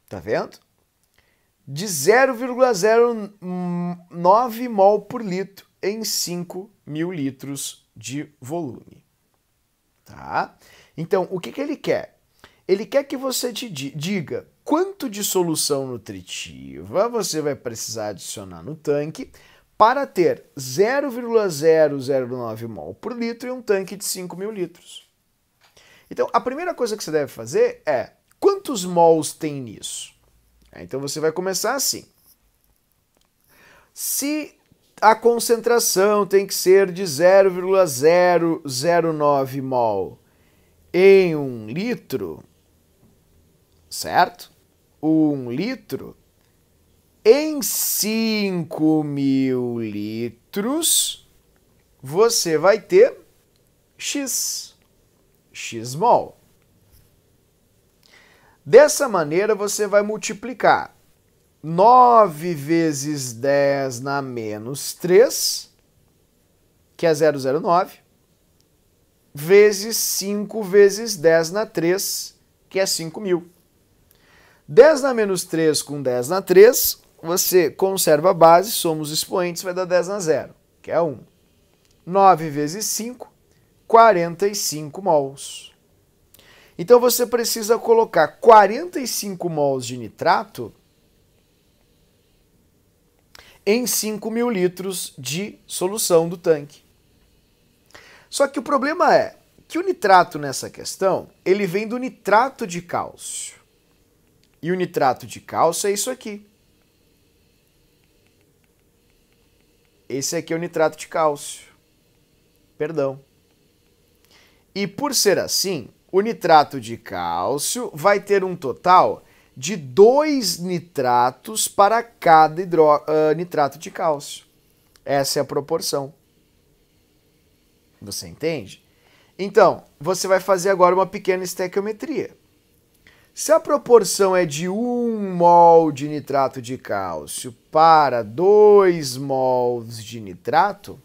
tá vendo? De 0,09 mol por litro em 5.000 litros de volume. Tá? Então, o que ele quer? Ele quer que você te diga quanto de solução nutritiva você vai precisar adicionar no tanque para ter 0,009 mol por litro em um tanque de 5.000 litros. Então, a primeira coisa que você deve fazer é: quantos mols tem nisso? Então você vai começar assim. Se a concentração tem que ser de 0,009 mol em 1 litro, certo? 1 litro em 5.000 litros, você vai ter X mol. Dessa maneira, você vai multiplicar 9 vezes 10 na menos 3, que é 0,09, vezes 5 vezes 10 na 3, que é 5.000. 10 na menos 3 com 10 na 3, você conserva a base, soma os expoentes, vai dar 10 na 0, que é 1. 9 vezes 5, 45 mols. Então você precisa colocar 45 mols de nitrato em 5.000 litros de solução do tanque. Só que o problema é Que o nitrato nessa questão, ele vem do nitrato de cálcio. E o nitrato de cálcio é isso aqui. Esse aqui é o nitrato de cálcio. Perdão. E por ser assim, o nitrato de cálcio vai ter um total de 2 nitratos para cada nitrato de cálcio. Essa é a proporção. Você entende? Então, você vai fazer agora uma pequena estequiometria. Se a proporção é de 1 mol de nitrato de cálcio para 2 mols de nitrato,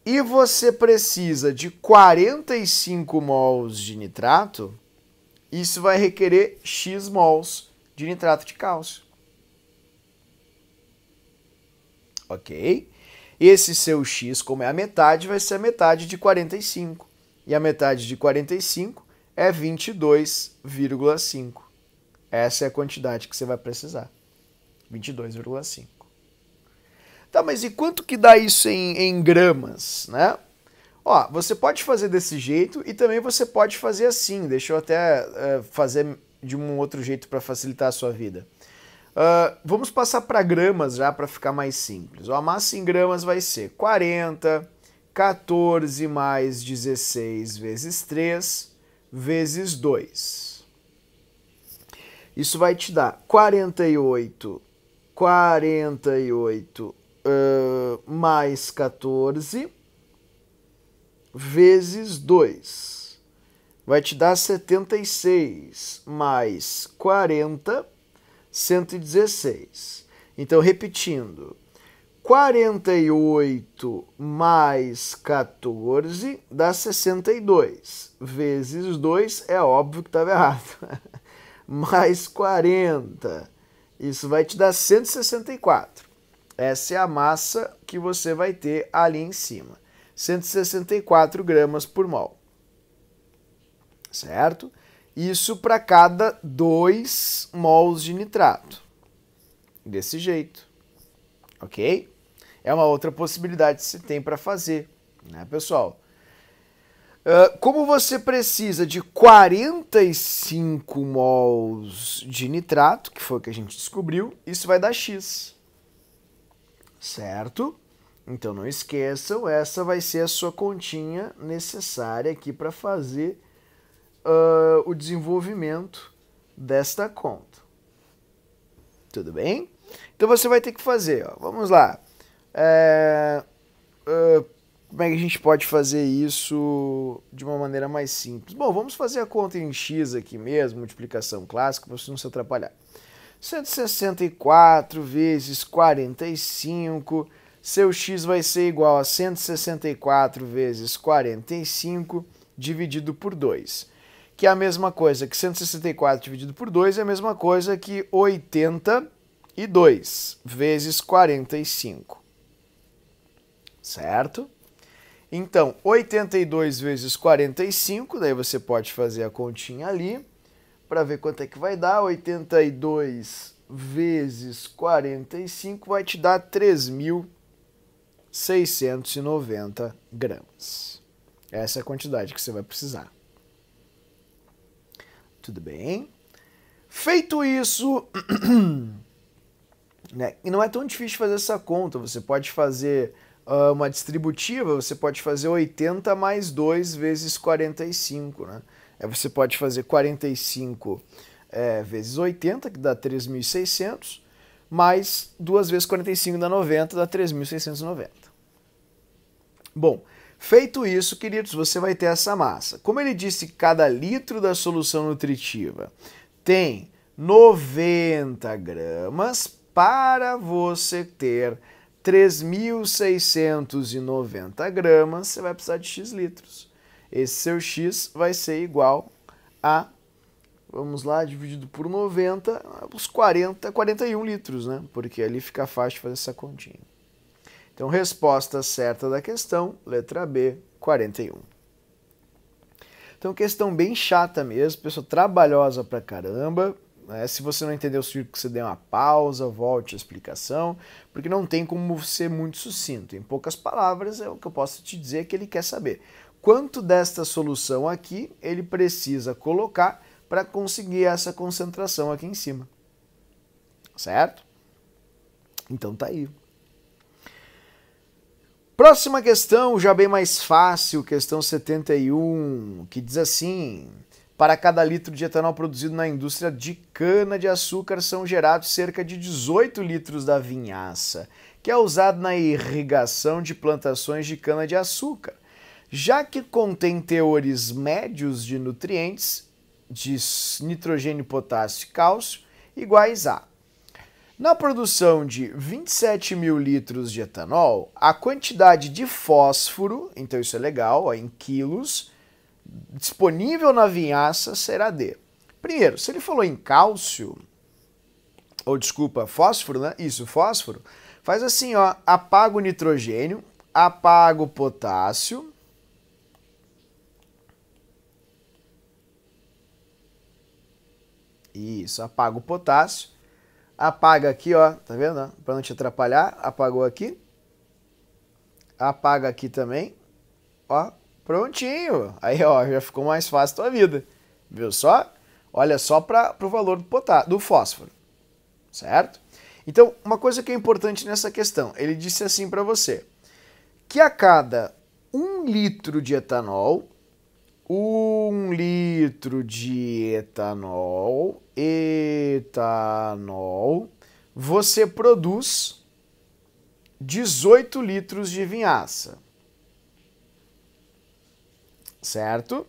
e você precisa de 45 mols de nitrato, isso vai requerer X mols de nitrato de cálcio. Ok? Esse seu X, como é a metade, vai ser a metade de 45. E a metade de 45 é 22,5. Essa é a quantidade que você vai precisar. 22,5. Tá, mas e quanto que dá isso em gramas, né? Ó, você pode fazer desse jeito e também você pode fazer assim. Deixa eu até fazer de um outro jeito para facilitar a sua vida. Vamos passar para gramas já para ficar mais simples. Ó, a massa em gramas vai ser 40, 14 mais 16 vezes 3 vezes 2. Isso vai te dar 48 mais 14 vezes 2. Vai te dar 76 mais 40, 116. Então, repetindo, 48 mais 14 dá 62. Vezes 2, é óbvio que estava errado. Mais 40. Isso vai te dar 164. Essa é a massa que você vai ter ali em cima. 164 gramas por mol. Certo? Isso para cada 2 mols de nitrato. Desse jeito. Ok? É uma outra possibilidade que você tem para fazer, né, pessoal? Como você precisa de 45 mols de nitrato, que foi o que a gente descobriu, isso vai dar X. Certo? Então não esqueçam, essa vai ser a sua continha necessária aqui para fazer o desenvolvimento desta conta. Tudo bem? Então você vai ter que fazer, ó, vamos lá. Como é que a gente pode fazer isso de uma maneira mais simples? Bom, vamos fazer a conta em X aqui mesmo, multiplicação clássica, para você não se atrapalhar. 164 vezes 45, seu X vai ser igual a 164 vezes 45 dividido por 2. Que é a mesma coisa que 164 dividido por 2 é a mesma coisa que 82 vezes 45. Certo? Então, 82 vezes 45, daí você pode fazer a continha ali, para ver quanto é que vai dar. 82 vezes 45 vai te dar 3.690 gramas. Essa é a quantidade que você vai precisar. Tudo bem? Feito isso, né, e não é tão difícil fazer essa conta, você pode fazer uma distributiva, você pode fazer 80 mais 2 vezes 45, né? Você pode fazer 45 vezes 80, que dá 3.600, mais 2 vezes 45 dá 90, dá 3.690. Bom, feito isso, queridos, você vai ter essa massa. Como ele disse que cada litro da solução nutritiva tem 90 gramas, para você ter 3.690 gramas, você vai precisar de X litros. Esse seu X vai ser igual a, vamos lá, dividido por 90, os 41 litros, né? Porque ali fica fácil de fazer essa continha. Então, resposta certa da questão, letra B, 41. Então, questão bem chata mesmo, pessoa trabalhosa pra caramba. Se você não entendeu o círculo, você dê uma pausa, volte a explicação, porque não tem como ser muito sucinto. Em poucas palavras, o que eu posso te dizer é que ele quer saber quanto desta solução aqui ele precisa colocar para conseguir essa concentração aqui em cima. Certo? Então tá aí. Próxima questão, já bem mais fácil, questão 71, que diz assim: para cada litro de etanol produzido na indústria de cana-de-açúcar são gerados cerca de 18 litros da vinhaça, que é usado na irrigação de plantações de cana-de-açúcar, já que contém teores médios de nutrientes, de nitrogênio, potássio e cálcio, iguais a... Na produção de 27 mil litros de etanol, a quantidade de fósforo, então isso é legal, ó, em quilos, disponível na vinhaça será de... Primeiro, se ele falou em cálcio, ou desculpa, fósforo, né? Isso, fósforo. Faz assim, ó, apaga o nitrogênio, apaga o potássio, isso, apaga o potássio, apaga aqui, ó, tá vendo? Para não te atrapalhar, apagou aqui. Apaga aqui também. Ó, prontinho. Aí, ó, já ficou mais fácil a tua vida. Viu só? Olha só para o valor do fósforo. Certo? Então, uma coisa que é importante nessa questão, ele disse assim para você, que a cada 1 litro de etanol, 1 litro de etanol, você produz 18 litros de vinhaça. Certo?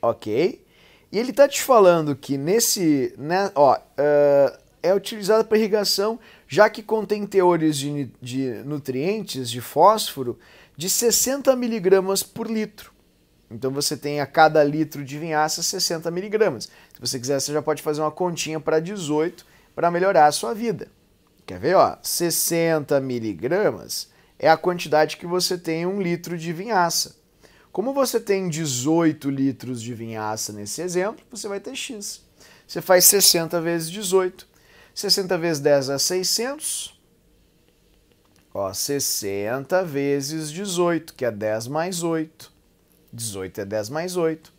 Ok. E ele está te falando que nesse, né, ó, é utilizado para irrigação, já que contém teores de nutrientes, de fósforo, de 60 miligramas por litro. Então você tem a cada litro de vinhaça 60 miligramas. Se você quiser, você já pode fazer uma continha para 18 para melhorar a sua vida. Quer ver? Ó, 60 miligramas é a quantidade que você tem em 1 litro de vinhaça. Como você tem 18 litros de vinhaça nesse exemplo, você vai ter X. Você faz 60 vezes 18. 60 vezes 10 é 600. Ó, 60 vezes 18, que é 10 mais 8. 18 é 10 mais 8.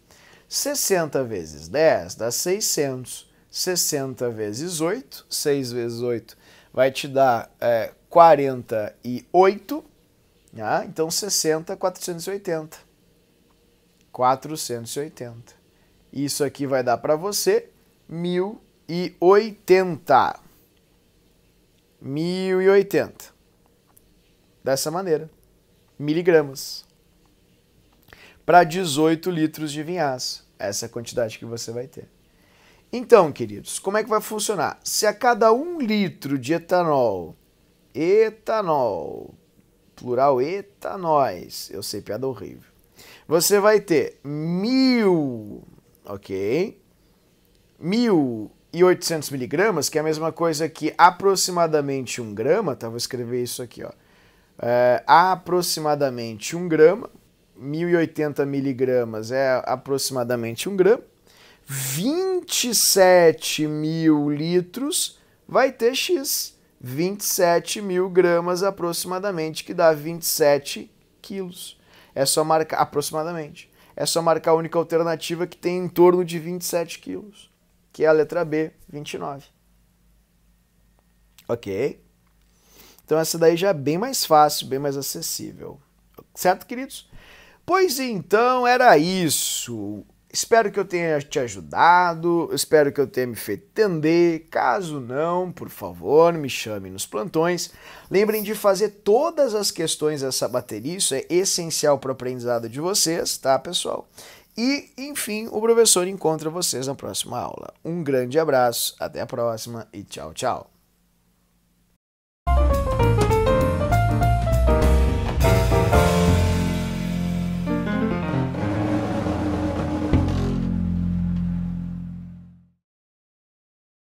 60 vezes 10 dá 600. 60 vezes 8, 6 vezes 8 vai te dar 48. Ah, então 60, 480. 480. Isso aqui vai dar para você 1080. 1080. Dessa maneira. Miligramas. Para 18 litros de vinhaça. Essa é a quantidade que você vai ter. Então, queridos, como é que vai funcionar? Se a cada 1 litro de etanol, plural etanóis, eu sei, piada horrível, você vai ter 1.000, ok? 1.800 miligramas, que é a mesma coisa que aproximadamente 1 grama, tá? Vou escrever isso aqui, ó. Aproximadamente 1 grama, 1.080 miligramas é aproximadamente 1 grama, 27 mil litros vai ter X, 27 mil gramas aproximadamente, que dá 27 quilos. É só marcar, aproximadamente, é só marcar a única alternativa que tem em torno de 27 quilos, que é a letra B, 29. Ok? Então essa daí já é bem mais fácil, bem mais acessível. Certo, queridos? Pois então, era isso. Espero que eu tenha te ajudado, espero que eu tenha me feito entender. Caso não, por favor, me chame nos plantões. Lembrem de fazer todas as questões dessa bateria, isso é essencial para o aprendizado de vocês, tá, pessoal? E, enfim, o professor encontra vocês na próxima aula. Um grande abraço, até a próxima e tchau, tchau.